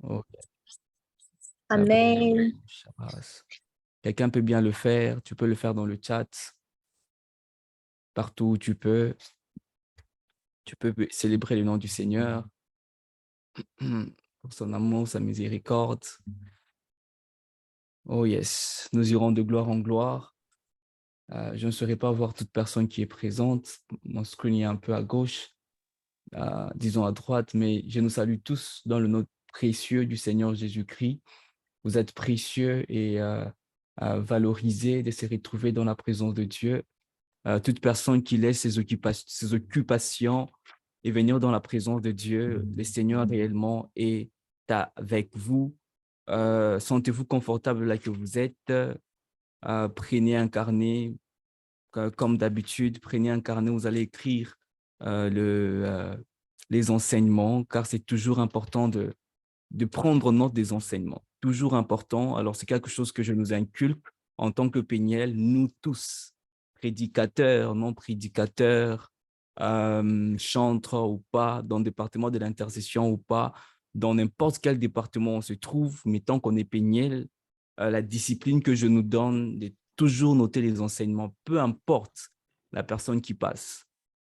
Ok. Amen. Quelqu'un peut bien le faire. Tu peux le faire dans le chat. Partout où tu peux célébrer le nom du Seigneur pour son amour, sa miséricorde. Oh yes, nous irons de gloire en gloire. Je ne saurais pas voir toute personne qui est présente. Mon screen est un peu à gauche, disons à droite, mais je nous salue tous dans le nom précieux du Seigneur Jésus-Christ. Vous êtes précieux et valorisés de se retrouver dans la présence de Dieu. Toute personne qui laisse ses occupations et venir dans la présence de Dieu, le Seigneur réellement est avec vous. Sentez-vous confortable là que vous êtes. Prenez un carnet, comme d'habitude, prenez un carnet, vous allez écrire les enseignements, car c'est toujours important de prendre note des enseignements. Toujours important. Alors, c'est quelque chose que je nous inculque en tant que Péniel, nous tous, prédicateurs, non prédicateurs, chantres ou pas, dans le département de l'intercession ou pas, dans n'importe quel département on se trouve, mais tant qu'on est Péniel, la discipline que je nous donne de toujours noter les enseignements, peu importe la personne qui passe,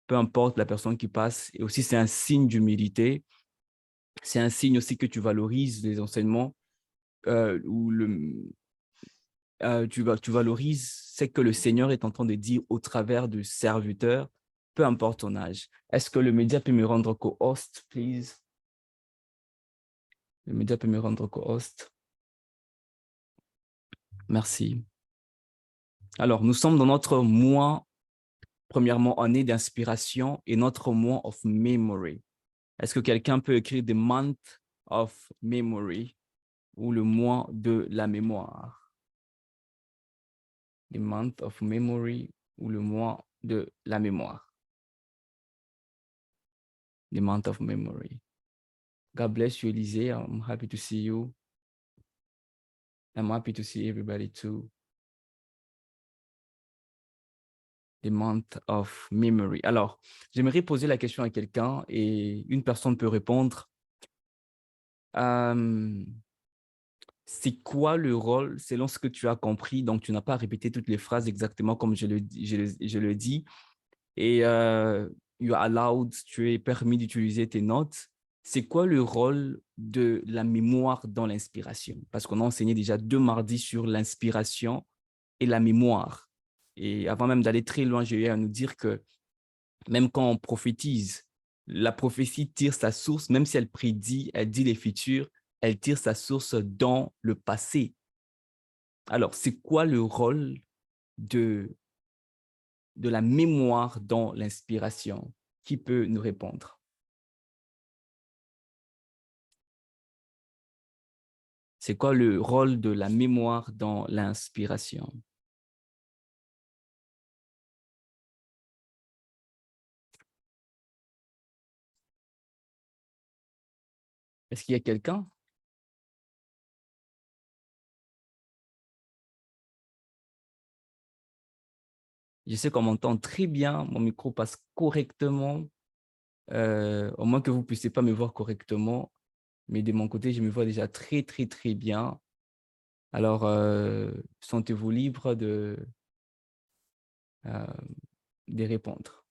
peu importe la personne qui passe, et aussi c'est un signe d'humilité, c'est un signe aussi que tu valorises les enseignements, ou tu valorises ce que le Seigneur est en train de dire au travers du serviteur, peu importe ton âge. Est-ce que le média peut me rendre co-host, please? Le média peut me rendre co-host. Merci. Alors, nous sommes dans notre mois, premièrement, année d'inspiration et notre mois of memory. Est-ce que quelqu'un peut écrire the month of memory ou le mois de la mémoire? The month of memory ou le mois de la mémoire. The month of memory. God bless you, Elysée. I'm happy to see you. I'm happy to see everybody too. The month of memory. Alors, j'aimerais poser la question à quelqu'un et une personne peut répondre. C'est quoi le rôle, selon ce que tu as compris? Donc, tu n'as pas répété toutes les phrases exactement comme je le dis. Et you are allowed, tu es permis d'utiliser tes notes. C'est quoi le rôle de la mémoire dans l'inspiration? Parce qu'on a enseigné déjà 2 mardis sur l'inspiration et la mémoire. Et avant même d'aller très loin, j'ai eu à nous dire que même quand on prophétise, la prophétie tire sa source, même si elle prédit, elle dit les futurs, elle tire sa source dans le passé. Alors, c'est quoi le rôle de la mémoire dans l'inspiration? Qui peut nous répondre? C'est quoi le rôle de la mémoire dans l'inspiration? Est-ce qu'il y a quelqu'un? Je sais qu'on m'entend très bien, mon micro passe correctement, au moins que vous ne puissiez pas me voir correctement, mais de mon côté, je me vois déjà très, très, très bien. Alors, sentez-vous libre euh, de répondre.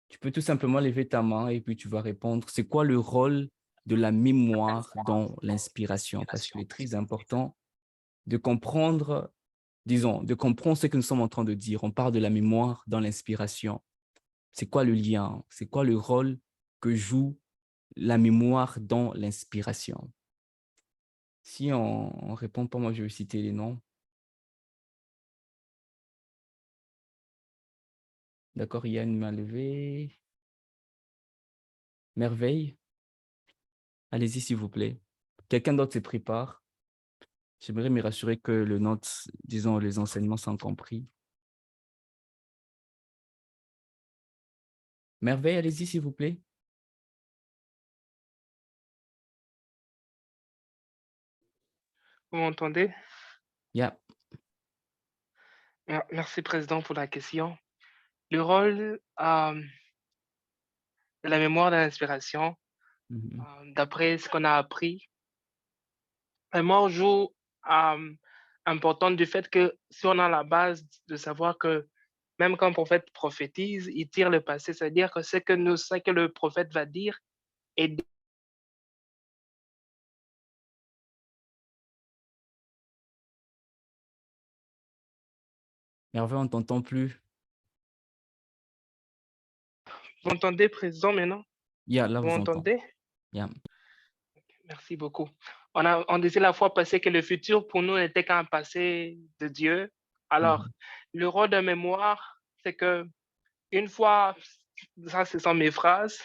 Tu peux tout simplement lever ta main et puis tu vas répondre. C'est quoi le rôle de la mémoire dans l'inspiration? Parce qu'il est très important de comprendre, disons, de comprendre ce que nous sommes en train de dire. On parle de la mémoire dans l'inspiration. C'est quoi le lien? C'est quoi le rôle que joue la mémoire dans l'inspiration? Si on répond pas, moi je vais citer les noms. D'accord, il y a une main levée. Merveille, allez-y s'il vous plaît. Quelqu'un d'autre se prépare. J'aimerais me rassurer que le note, disons, les enseignements sont compris. Merveille, allez-y s'il vous plaît. Vous m'entendez? Yeah. Merci, Président, pour la question. Le rôle de la mémoire de l'inspiration, Mhm. d'après ce qu'on a appris, mémoire joue important du fait que si on a la base de savoir que même quand un prophète prophétise, il tire le passé, c'est-à-dire que ce que le prophète va dire est Hervé, on ne t'entend plus. vous m'entendez présent maintenant? Yeah, là, Vous vous entendez. m'entendez? Yeah. Merci beaucoup. On disait la fois passée que le futur pour nous n'était qu'un passé de Dieu. Alors, Mhm. le rôle de mémoire, c'est que une fois, ça ce sont mes phrases,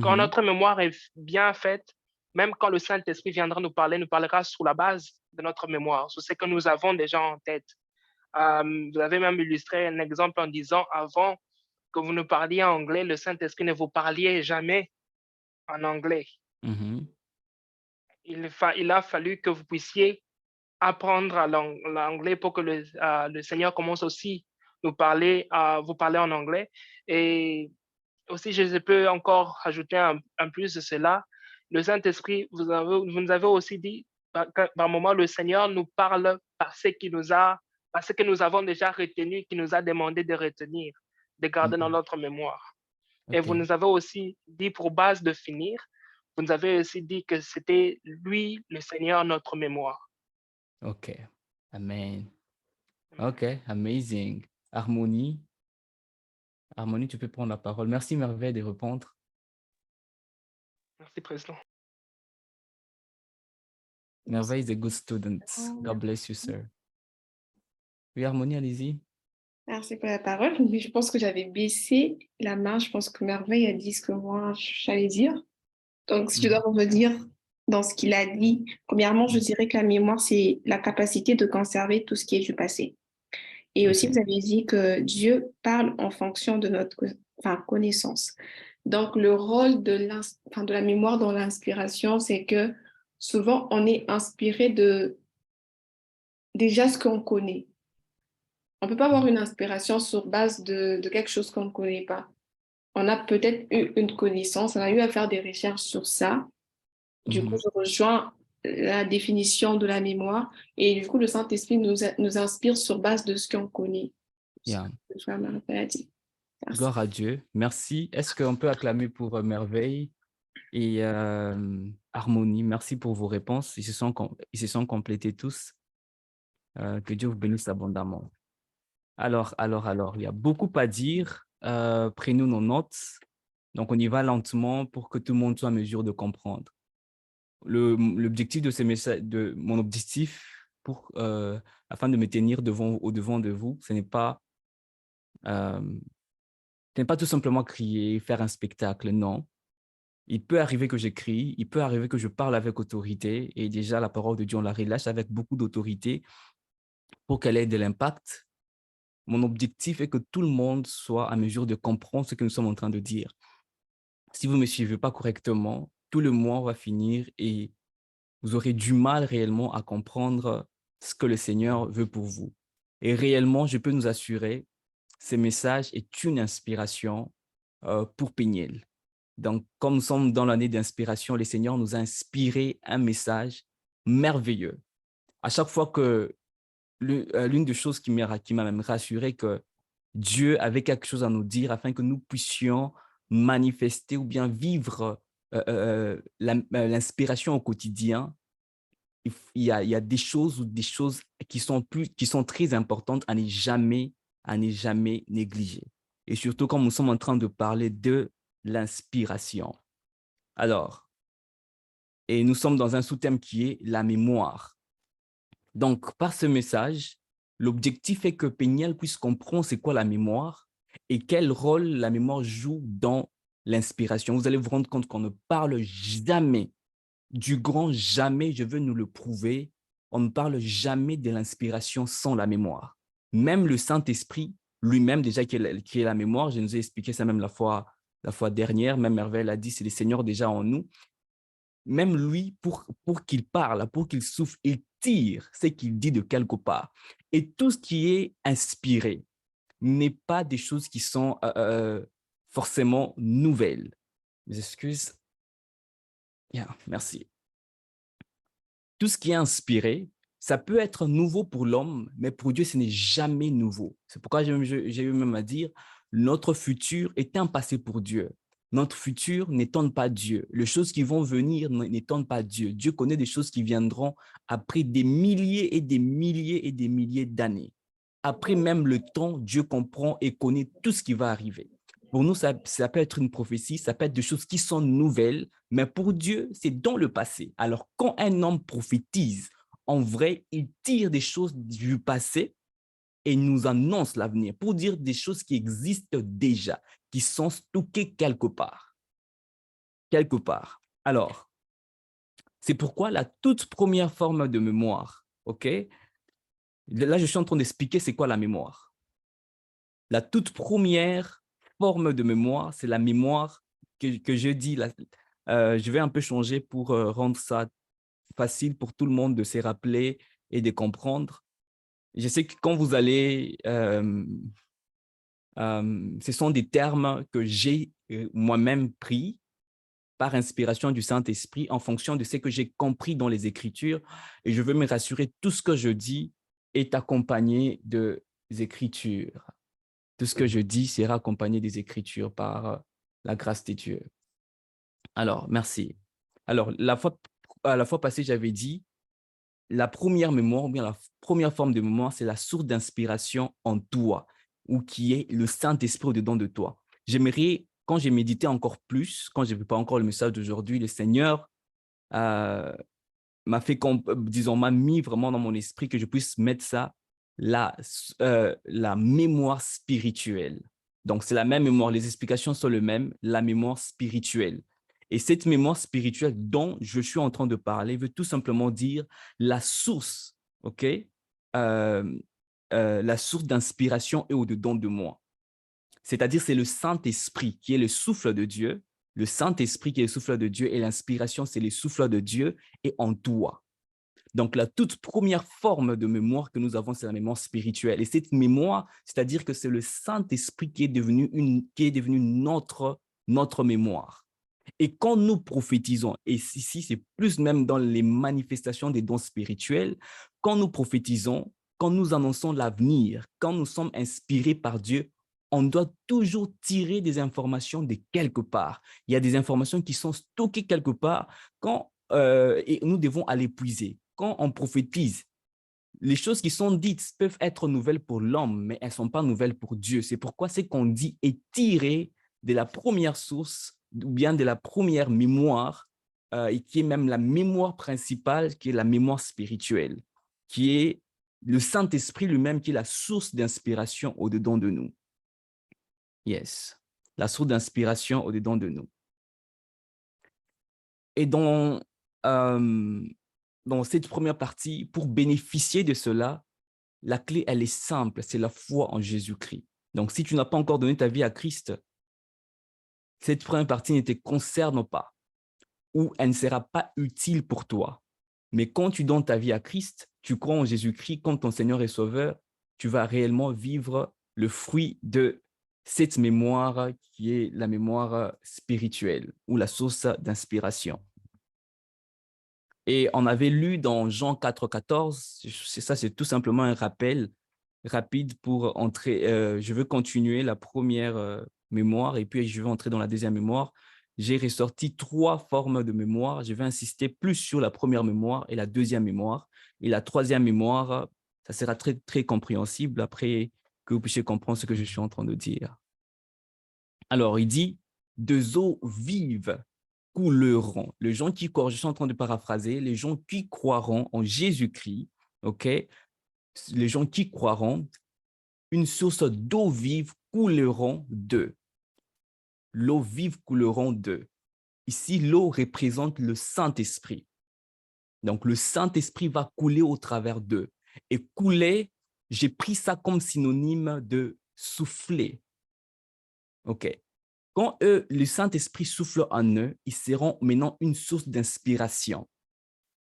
quand Mhm. notre mémoire est bien faite, même quand le Saint-Esprit viendra nous parler, nous parlera sur la base de notre mémoire, sur ce que nous avons déjà en tête. Vous avez même illustré un exemple en disant, avant que vous nous parliez en anglais, le Saint-Esprit ne vous parliez jamais en anglais. Mhm. Il a fallu que vous puissiez apprendre l'anglais pour que le Seigneur commence aussi vous parler en anglais. Et aussi, je peux encore ajouter un plus de cela. Le Saint-Esprit, vous nous avez aussi dit, par moment, le Seigneur nous parle par ce que nous avons déjà retenu, qui nous a demandé de retenir, de garder dans Mhm. notre mémoire. Et vous OK. nous avez aussi dit, pour base de finir, vous nous avez aussi dit que c'était lui, le Seigneur, notre mémoire. OK. Amen. OK. Amazing. Harmonie. Harmonie, tu peux prendre la parole. Merci, Merveille, de répondre. Merci, Président. Merveille is a good student. God bless you, sir. Oui, Harmonie, allez-y. Merci pour la parole. Mais je pense que j'avais baissé la main. Je pense que Merveille a dit ce que moi j'allais dire. Donc, si je dois Mhm. revenir dans ce qu'il a dit, premièrement, je Mhm. dirais que la mémoire, c'est la capacité de conserver tout ce qui est du passé. Et aussi, OK. vous avez dit que Dieu parle en fonction de notre connaissance. Donc, le rôle de la mémoire dans l'inspiration, c'est que souvent, on est inspiré de déjà ce qu'on connaît. On ne peut pas avoir une inspiration sur base de quelque chose qu'on ne connaît pas. On a peut-être eu une connaissance, on a eu à faire des recherches sur ça. Du coup, Mhm. je rejoins la définition de la mémoire et du coup, le Saint-Esprit nous inspire sur base de ce qu'on connaît. Ce Yeah. que je vais dire. Merci. Gloire à Dieu. Merci. Est-ce qu'on peut acclamer pour Merveille et Harmonie? Merci pour vos réponses. Ils se sont complétés tous. Que Dieu vous bénisse abondamment. Alors, il y a beaucoup à dire. Prenons nos notes. Donc, on y va lentement pour que tout le monde soit en mesure de comprendre. L'objectif de ce message, mon objectif afin de me tenir au-devant de vous, euh, ce n'est pas tout simplement crier, faire un spectacle, non. Il peut arriver que j'écris, il peut arriver que je parle avec autorité et déjà la parole de Dieu, on la relâche avec beaucoup d'autorité pour qu'elle ait de l'impact. Mon objectif est que tout le monde soit à mesure de comprendre ce que nous sommes en train de dire. Si vous ne me suivez pas correctement, tout le mois va finir et vous aurez du mal réellement à comprendre ce que le Seigneur veut pour vous. Et réellement, je peux nous assurer, ce message est une inspiration pour Péniel. Donc, comme nous sommes dans l'année d'inspiration, le Seigneur nous a inspiré un message merveilleux. À chaque fois que l'une des choses qui m'a même rassuré que Dieu avait quelque chose à nous dire afin que nous puissions manifester ou bien vivre l'inspiration au quotidien. Il y a des choses qui sont très importantes à ne jamais négliger. Et surtout quand nous sommes en train de parler de l'inspiration. Alors, et nous sommes dans un sous-thème qui est la mémoire. Donc, par ce message, l'objectif est que Péniel puisse comprendre c'est quoi la mémoire et quel rôle la mémoire joue dans l'inspiration. Vous allez vous rendre compte qu'on ne parle jamais, du grand jamais, je veux nous le prouver, on ne parle jamais de l'inspiration sans la mémoire. Même le Saint-Esprit lui-même, déjà qui est la mémoire, je nous ai expliqué ça même la fois dernière, même Merveille l'a dit, c'est le Seigneur déjà en nous. Même lui, pour qu'il parle, pour qu'il souffle, il tire ce qu'il dit de quelque part. Et tout ce qui est inspiré n'est pas des choses qui sont forcément nouvelles. Mes excuses. Bien, merci. tout ce qui est inspiré, ça peut être nouveau pour l'homme, mais pour Dieu, ce n'est jamais nouveau. C'est pourquoi j'ai eu même à dire, notre futur est un passé pour Dieu. Notre futur n'étonne pas Dieu. Les choses qui vont venir n'étonnent pas Dieu. Dieu connaît des choses qui viendront après des milliers et des milliers et des milliers d'années. Après même le temps, Dieu comprend et connaît tout ce qui va arriver. Pour nous, ça peut être une prophétie, ça peut être des choses qui sont nouvelles, mais pour Dieu, c'est dans le passé. Alors, quand un homme prophétise, en vrai, il tire des choses du passé et nous annonce l'avenir pour dire des choses qui existent déjà, qui sont stockées quelque part. Quelque part. Alors, c'est pourquoi la toute première forme de mémoire, OK? Là, je suis en train d'expliquer c'est quoi la mémoire. La toute première forme de mémoire, c'est la mémoire que je dis. Je vais un peu changer pour rendre ça facile pour tout le monde de se rappeler et de comprendre. Je sais que quand vous allez, ce sont des termes que j'ai moi-même pris par inspiration du Saint-Esprit en fonction de ce que j'ai compris dans les Écritures. Et je veux me rassurer, tout ce que je dis est accompagné des Écritures. Tout ce que je dis sera accompagné des Écritures par la grâce de Dieu. Alors, merci. Alors, la fois passée, j'avais dit, la première mémoire, ou bien la première forme de mémoire, c'est la source d'inspiration en toi, ou qui est le Saint-Esprit au-dedans de toi. J'aimerais, quand j'ai médité encore plus, quand je n'avais pas encore le message d'aujourd'hui, le Seigneur m'a fait, disons, m'a mis vraiment dans mon esprit que je puisse mettre ça, la mémoire spirituelle. Donc, c'est la même mémoire, les explications sont les mêmes, la mémoire spirituelle. Et cette mémoire spirituelle dont je suis en train de parler veut tout simplement dire la source, OK? La source d'inspiration est au-dedans de moi. C'est-à-dire, c'est le Saint-Esprit qui est le souffle de Dieu, le Saint-Esprit qui est le souffle de Dieu et l'inspiration, c'est le souffle de Dieu et en toi. Donc, la toute première forme de mémoire que nous avons, c'est la mémoire spirituelle. Et cette mémoire, c'est-à-dire que c'est le Saint-Esprit qui est devenu notre mémoire. Et quand nous prophétisons, et ici, c'est plus même dans les manifestations des dons spirituels, quand nous prophétisons, quand nous annonçons l'avenir, quand nous sommes inspirés par Dieu, on doit toujours tirer des informations de quelque part. Il y a des informations qui sont stockées quelque part et nous devons aller puiser. Quand on prophétise, les choses qui sont dites peuvent être nouvelles pour l'homme, mais elles ne sont pas nouvelles pour Dieu. C'est pourquoi ce qu'on dit est tiré de la première source ou bien de la première mémoire, et qui est même la mémoire principale, qui est la mémoire spirituelle, qui est le Saint-Esprit lui-même, qui est la source d'inspiration au-dedans de nous. Yes, la source d'inspiration au-dedans de nous. Et dans cette première partie, pour bénéficier de cela, la clé, elle est simple, c'est la foi en Jésus-Christ. Donc, si tu n'as pas encore donné ta vie à Christ, cette première partie ne te concerne pas ou elle ne sera pas utile pour toi. Mais quand tu donnes ta vie à Christ, tu crois en Jésus-Christ comme ton Seigneur et Sauveur, tu vas réellement vivre le fruit de cette mémoire qui est la mémoire spirituelle ou la source d'inspiration. Et on avait lu dans Jean 4,14, ça c'est tout simplement un rappel rapide pour entrer. Je veux continuer la première mémoire et puis je vais entrer dans la deuxième mémoire. J'ai ressorti 3 formes de mémoire. Je vais insister plus sur la première mémoire et la deuxième mémoire. Et la troisième mémoire, ça sera très, très compréhensible après que vous puissiez comprendre ce que je suis en train de dire. Alors, il dit « deux eaux vives couleront ». Les gens qui croient, je suis en train de paraphraser, les gens qui croiront en Jésus-Christ, ok, les gens qui croiront, une source d'eau vive couleront d'eux. L'eau vive couleront d'eux. Ici, l'eau représente le Saint-Esprit. Donc, le Saint-Esprit va couler au travers d'eux. Et couler, j'ai pris ça comme synonyme de souffler. OK. Quand le Saint-Esprit souffle en eux, ils seront maintenant une source d'inspiration.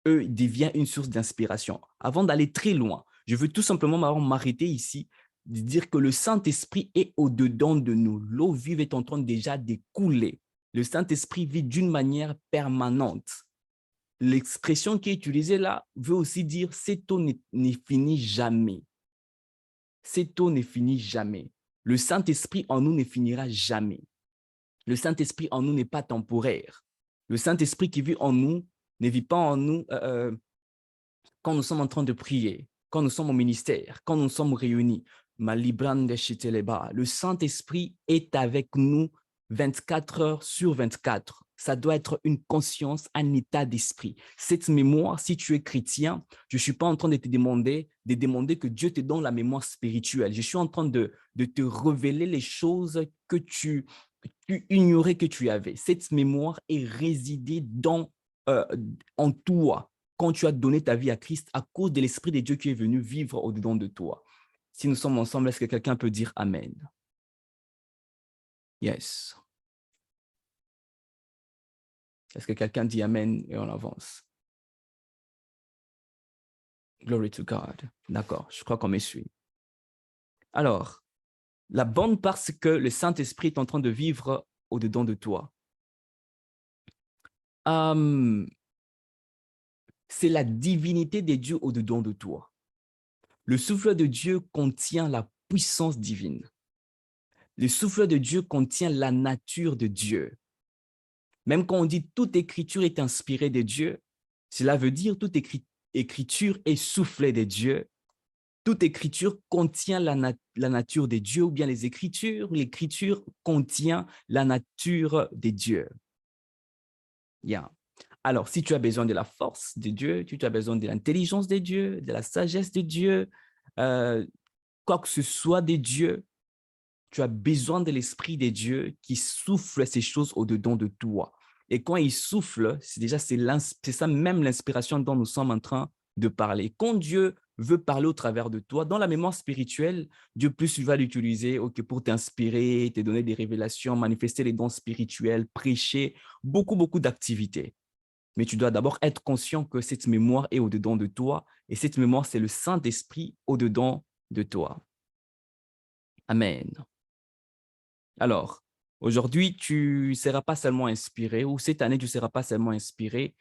Eux deviennent une source d'inspiration. Avant d'aller très loin, je veux tout simplement m'arrêter ici, de dire que le Saint-Esprit est au-dedans de nous. L'eau vive est en train déjà de couler. Le Saint-Esprit vit d'une manière permanente. l'expression qui est utilisée là veut aussi dire « cette eau ne finit jamais ». Cette eau ne finit jamais. Le Saint-Esprit en nous ne finira jamais. Le Saint-Esprit en nous n'est pas temporaire. Le Saint-Esprit qui vit en nous ne vit pas en nous quand nous sommes en train de prier, quand nous sommes au ministère, quand nous sommes réunis. Le Saint-Esprit est avec nous 24 heures sur 24. Ça doit être une conscience, un état d'esprit. Cette mémoire, si tu es chrétien, je ne suis pas en train de te demander que Dieu te donne la mémoire spirituelle. Je suis en train de te révéler les choses que tu ignorais que tu avais. Cette mémoire est résidée en toi quand tu as donné ta vie à Christ à cause de l'Esprit de Dieu qui est venu vivre au-dedans de toi. Si nous sommes ensemble, est-ce que quelqu'un peut dire Amen? Yes. Est-ce que quelqu'un dit Amen et on avance? Glory to God. D'accord, je crois qu'on me suit. Alors, la bonne part, c'est que le Saint-Esprit est en train de vivre au-dedans de toi. C'est la divinité de Dieu au-dedans de toi. Le souffle de Dieu contient la puissance divine. Le souffle de Dieu contient la nature de Dieu. Même quand on dit toute écriture est inspirée de Dieu, cela veut dire toute écriture est soufflée de Dieu. Toute écriture contient la nature de Dieu ou bien l'écriture contient la nature de Dieu. Yeah. Alors, si tu as besoin de la force de Dieu, tu as besoin de l'intelligence de Dieu, de la sagesse de Dieu, quoi que ce soit de Dieu, tu as besoin de l'Esprit de Dieu qui souffle ces choses au-dedans de toi. Et quand il souffle, c'est ça même l'inspiration dont nous sommes en train de parler. Quand Dieu veut parler au travers de toi, dans la mémoire spirituelle, Dieu plus il va l'utiliser pour t'inspirer, te donner des révélations, manifester les dons spirituels, prêcher, beaucoup d'activités. Mais tu dois d'abord être conscient que cette mémoire est au-dedans de toi et cette mémoire, c'est le Saint-Esprit au-dedans de toi. Amen. Alors, aujourd'hui, tu ne seras pas seulement inspiré ou cette année, tu ne seras pas seulement inspiré,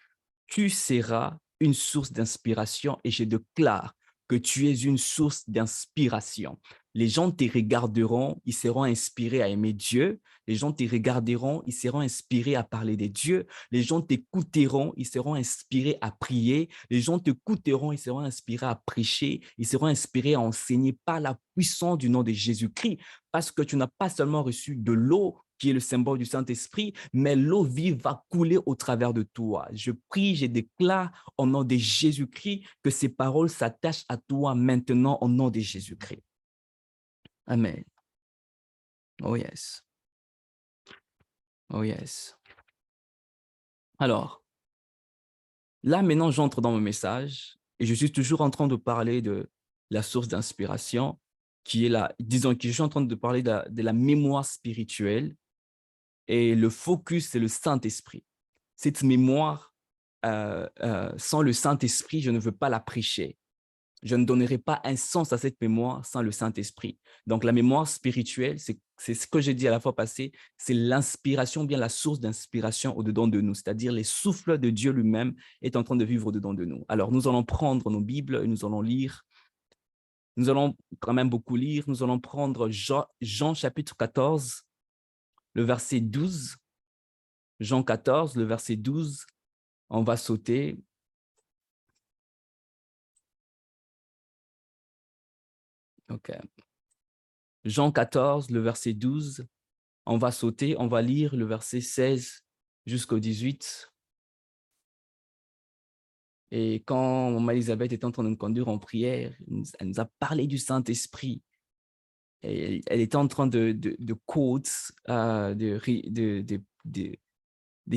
tu seras une source d'inspiration et je déclare que tu es une source d'inspiration. Les gens te regarderont, ils seront inspirés à aimer Dieu. Les gens te regarderont, ils seront inspirés à parler de Dieu. Les gens t'écouteront, ils seront inspirés à prier. Les gens t'écouteront, ils seront inspirés à prêcher. Ils seront inspirés à enseigner par la puissance du nom de Jésus-Christ. Parce que tu n'as pas seulement reçu de l'eau, qui est le symbole du Saint-Esprit, mais l'eau vive va couler au travers de toi. Je prie, je déclare au nom de Jésus-Christ que ces paroles s'attachent à toi maintenant au nom de Jésus-Christ. Amen. Oh yes. Oh yes. Alors, là maintenant, j'entre dans mon message et je suis toujours en train de parler de la source d'inspiration qui est disons que je suis en train de parler de la mémoire spirituelle. Et le focus, c'est le Saint-Esprit. Cette mémoire, sans le Saint-Esprit, je ne veux pas la prêcher. Je ne donnerai pas un sens à cette mémoire sans le Saint-Esprit. Donc, la mémoire spirituelle, c'est ce que j'ai dit à la fois passée, c'est l'inspiration, bien la source d'inspiration au-dedans de nous, c'est-à-dire les souffles de Dieu lui-même est en train de vivre au-dedans de nous. Alors, nous allons prendre nos Bibles et nous allons lire. Nous allons quand même beaucoup lire. Nous allons prendre Jean chapitre 14, le verset 12. Jean 14, le verset 12, on va sauter. OK. Jean 14, le verset 12, on va sauter, on va lire le verset 16 jusqu'au 18. Et quand Maman Elisabeth était en train de nous conduire en prière, elle nous a parlé du Saint-Esprit. Et elle était en train de quotes, de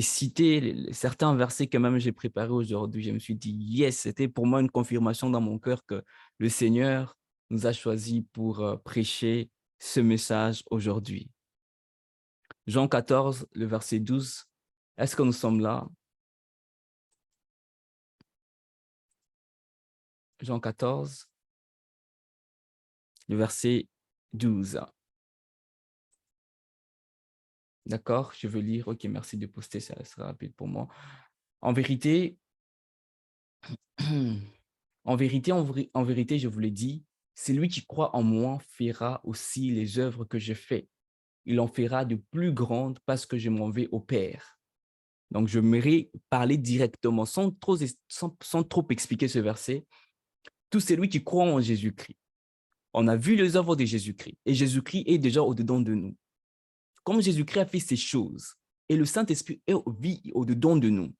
citer certains versets que même j'ai préparés aujourd'hui. Je me suis dit, yes, c'était pour moi une confirmation dans mon cœur que le Seigneur nous a choisis pour prêcher ce message aujourd'hui. Jean 14, le verset 12. Est-ce que nous sommes là? Jean 14, le verset 12. D'accord, je veux lire. OK, merci de poster, ça sera rapide pour moi. En vérité, En vérité, je vous le dis, celui qui croit en moi fera aussi les œuvres que je fais. Il en fera de plus grandes parce que je m'en vais au Père. Donc, je m'aimerais parler directement, sans trop expliquer ce verset. Tout celui qui croit en Jésus-Christ. On a vu les œuvres de Jésus-Christ et Jésus-Christ est déjà au-dedans de nous. Comme Jésus-Christ a fait ces choses et le Saint-Esprit vit au-dedans de nous,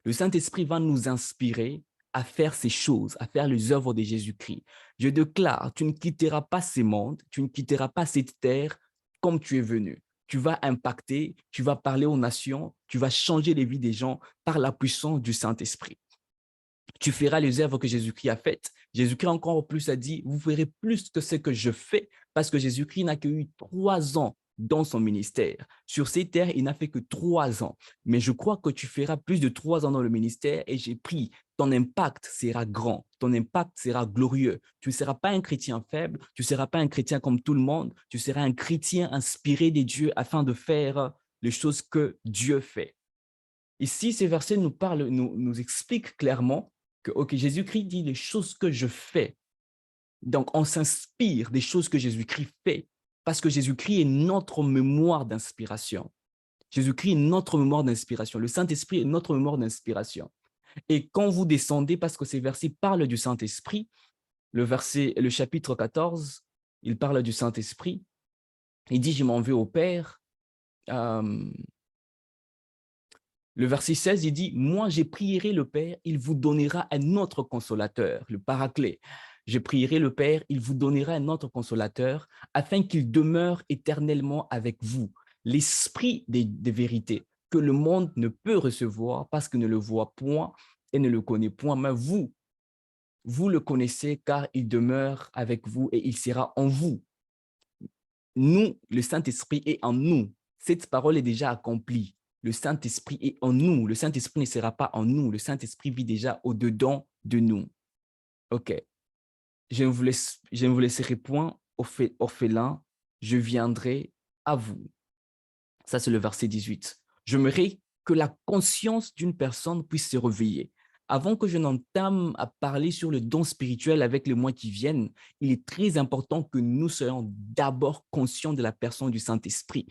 le Saint-Esprit va nous inspirer à faire ces choses, à faire les œuvres de Jésus-Christ. Je déclare, tu ne quitteras pas ces mondes, tu ne quitteras pas cette terre comme tu es venu. Tu vas impacter, tu vas parler aux nations, tu vas changer les vies des gens par la puissance du Saint-Esprit. Tu feras les œuvres que Jésus-Christ a faites. Jésus-Christ encore plus a dit, vous ferez plus que ce que je fais, parce que Jésus-Christ n'a que eu 3 ans dans son ministère. Sur ces terres, il n'a fait que 3 ans. Mais je crois que tu feras plus de 3 ans dans le ministère et j'ai pris, ton impact sera grand, ton impact sera glorieux. Tu ne seras pas un chrétien faible, tu ne seras pas un chrétien comme tout le monde, tu seras un chrétien inspiré des dieux afin de faire les choses que Dieu fait. Ici, ces versets nous expliquent clairement que Jésus-Christ dit les choses que je fais. Donc, on s'inspire des choses que Jésus-Christ fait parce que Jésus-Christ est notre mémoire d'inspiration. Jésus-Christ est notre mémoire d'inspiration. Le Saint-Esprit est notre mémoire d'inspiration. Et quand vous descendez, parce que ces versets parlent du Saint-Esprit, le chapitre 14, il parle du Saint-Esprit. Il dit, je m'en vais au Père. Le verset 16, il dit, moi, je prierai le Père, il vous donnera un autre consolateur, le Paraclet. Je prierai le Père, il vous donnera un autre consolateur, afin qu'il demeure éternellement avec vous. L'esprit de vérité que le monde ne peut recevoir parce qu'il ne le voit point et ne le connaît point, mais vous le connaissez car il demeure avec vous et il sera en vous. Nous, le Saint-Esprit est en nous. Cette parole est déjà accomplie. Le Saint-Esprit est en nous. Le Saint-Esprit ne sera pas en nous. Le Saint-Esprit vit déjà au-dedans de nous. OK. Je ne vous laisserai point orphelin. Je viendrai à vous. Ça, c'est le verset 18. J'aimerais que la conscience d'une personne puisse se réveiller. Avant que je n'entame à parler sur le don spirituel avec les mois qui viennent, il est très important que nous soyons d'abord conscients de la personne du Saint-Esprit.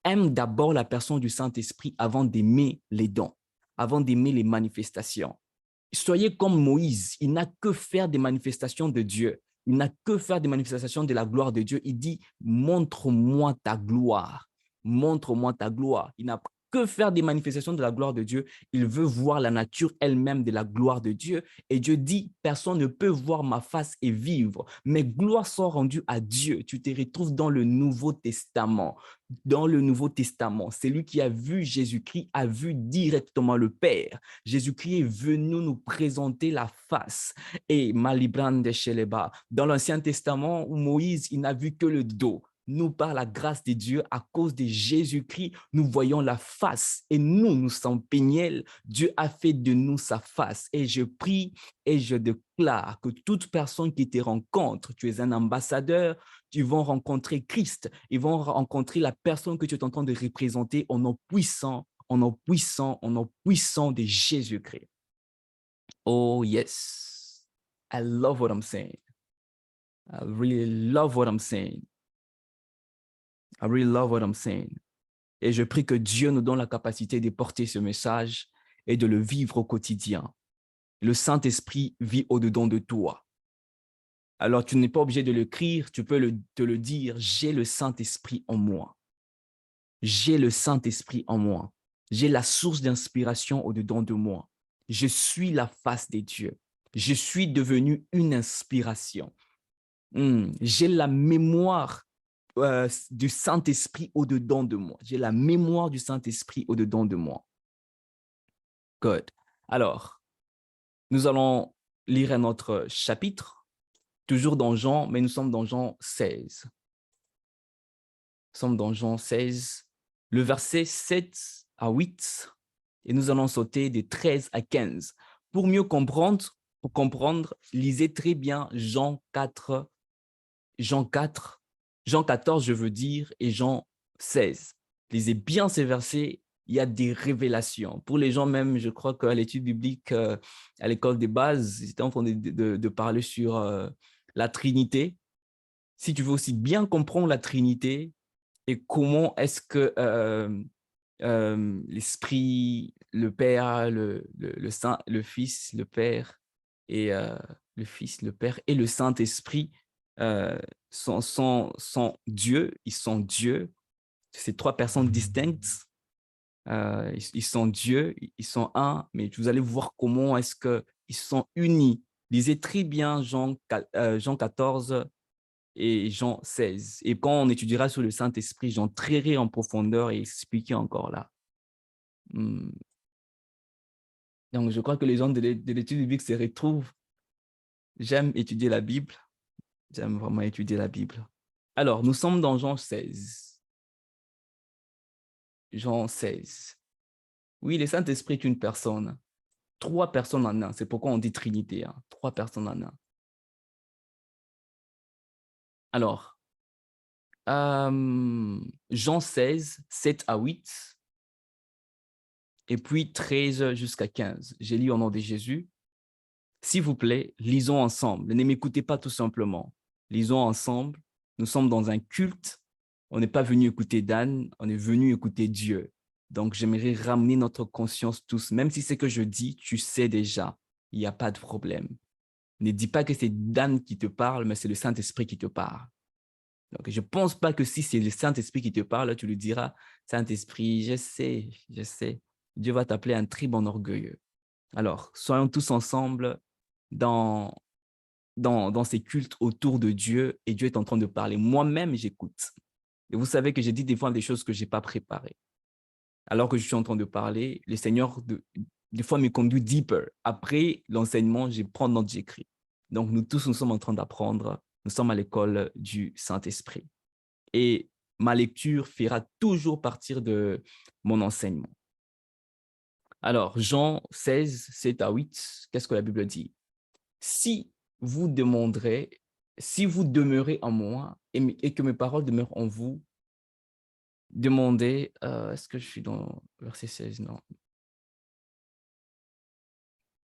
Aime d'abord la personne du Saint-Esprit avant d'aimer les dons, avant d'aimer les manifestations. Soyez comme Moïse, il n'a que faire des manifestations de Dieu. Il n'a que faire des manifestations de la gloire de Dieu. Il dit, montre-moi ta gloire. Montre-moi ta gloire. Il n'a que faire des manifestations de la gloire de Dieu. Il veut voir la nature elle-même de la gloire de Dieu. Et Dieu dit, personne ne peut voir ma face et vivre. Mes gloires sont rendues à Dieu. Tu te retrouves dans le Nouveau Testament. Dans le Nouveau Testament, celui qui a vu Jésus-Christ a vu directement le Père. Jésus-Christ est venu nous présenter la face. Et Malibran de Sheleba, dans l'Ancien Testament, où Moïse, il n'a vu que le dos. Nous, par la grâce de Dieu, à cause de Jésus-Christ, nous voyons la face et nous sommes peignels. Dieu a fait de nous sa face. Et je prie et je déclare que toute personne qui te rencontre, tu es un ambassadeur, ils vont rencontrer Christ, ils vont rencontrer la personne que tu es en train de représenter au nom puissant, au nom puissant, au nom puissant de Jésus-Christ. Oh yes, I love what I'm saying. I really love what I'm saying. I really love what I'm saying. Et je prie que Dieu nous donne la capacité de porter ce message et de le vivre au quotidien. Le Saint-Esprit vit au-dedans de toi. Alors, tu n'es pas obligé de l'écrire, tu peux te le dire, j'ai le Saint-Esprit en moi. J'ai le Saint-Esprit en moi. J'ai la source d'inspiration au-dedans de moi. Je suis la face des dieux. Je suis devenu une inspiration. J'ai la mémoire du Saint-Esprit au-dedans de moi. J'ai la mémoire du Saint-Esprit au-dedans de moi. Good. Alors, nous allons lire un autre chapitre, toujours dans Jean, mais nous sommes dans Jean 16. Nous sommes dans Jean 16, le verset 7 à 8, et nous allons sauter de 13 à 15. Pour mieux comprendre, lisez très bien Jean 14, je veux dire, et Jean 16. Lisez bien ces versets il y a des révélations. Pour les gens même, je crois qu'à l'étude biblique, à l'école des bases, ils étaient en train de parler sur la Trinité. Si tu veux aussi bien comprendre la Trinité et comment est-ce que l'Esprit, le Père, le Saint, le Fils, le Père et le Fils, le Père et le Saint-Esprit sont Dieu, ils sont Dieu. C'est trois personnes distinctes. Ils sont Dieu, ils sont un, mais vous allez voir comment est-ce qu'ils sont unis. Lisez très bien Jean 14 et Jean 16. Et quand on étudiera sur le Saint-Esprit, j'entrerai en profondeur et expliquer encore là. Donc, je crois que les gens de l'étude biblique se retrouvent. J'aime étudier la Bible. J'aime vraiment étudier la Bible. Alors, nous sommes dans Jean 16. Jean 16. Oui, le Saint-Esprit est une personne. Trois personnes en un. C'est pourquoi on dit Trinité. Hein. Trois personnes en un. Alors, Jean 16, 7 à 8. Et puis 13 jusqu'à 15. J'ai lu au nom de Jésus. S'il vous plaît, lisons ensemble. Ne m'écoutez pas tout simplement. Lisons ensemble. Nous sommes dans un culte. On n'est pas venu écouter Dan, on est venu écouter Dieu. Donc, j'aimerais ramener notre conscience tous. Même si c'est que je dis, tu sais déjà, il n'y a pas de problème. Ne dis pas que c'est Dan qui te parle, mais c'est le Saint-Esprit qui te parle. Donc, je ne pense pas que si c'est le Saint-Esprit qui te parle, tu lui diras, Saint-Esprit, je sais. Dieu va t'appeler un très bon orgueilleux. Alors, soyons tous ensemble dans ces cultes autour de Dieu et Dieu est en train de parler. Moi-même, j'écoute. Et vous savez que j'ai dit des fois des choses que je n'ai pas préparées. Alors que je suis en train de parler, le Seigneur, des fois, me conduit deeper. Après l'enseignement, je prends note, j'écris. Donc, nous tous, nous sommes en train d'apprendre. Nous sommes à l'école du Saint-Esprit. Et ma lecture fera toujours partir de mon enseignement. Alors, Jean 16, 7 à 8, qu'est-ce que la Bible dit? Si vous demanderez, si vous demeurez en moi et que mes paroles demeurent en vous, demandez, est-ce que je suis dans verset 16? Non.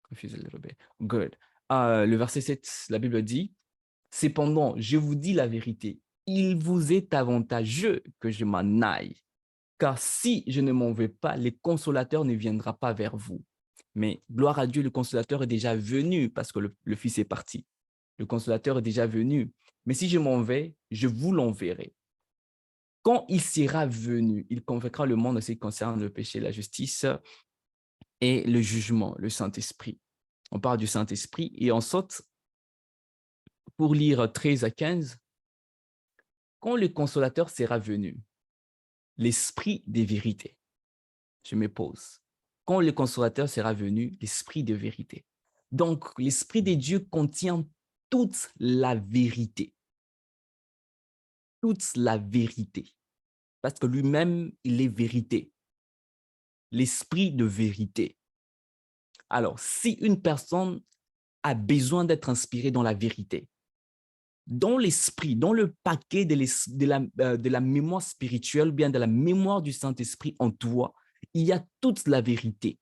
Confused a little bit. Good. Le verset 7, la Bible dit, cependant, je vous dis la vérité, il vous est avantageux que je m'en aille, car si je ne m'en vais pas, le consolateur ne viendra pas vers vous. Mais gloire à Dieu, le consolateur est déjà venu parce que le Fils est parti. Le consolateur est déjà venu. Mais si je m'en vais, je vous l'enverrai. Quand il sera venu, il convaincra le monde en ce qui concerne le péché, la justice et le jugement, le Saint-Esprit. On parle du Saint-Esprit et on saute pour lire 13 à 15. Quand le consolateur sera venu, l'esprit des vérités. Je me pose. Quand le consolateur sera venu, l'esprit de vérité. Donc, l'esprit de Dieu contient toute la vérité. Toute la vérité. Parce que lui-même, il est vérité. L'esprit de vérité. Alors, si une personne a besoin d'être inspirée dans la vérité, dans l'esprit, dans le paquet de la mémoire spirituelle, bien de la mémoire du Saint-Esprit en toi, il y a toute la vérité.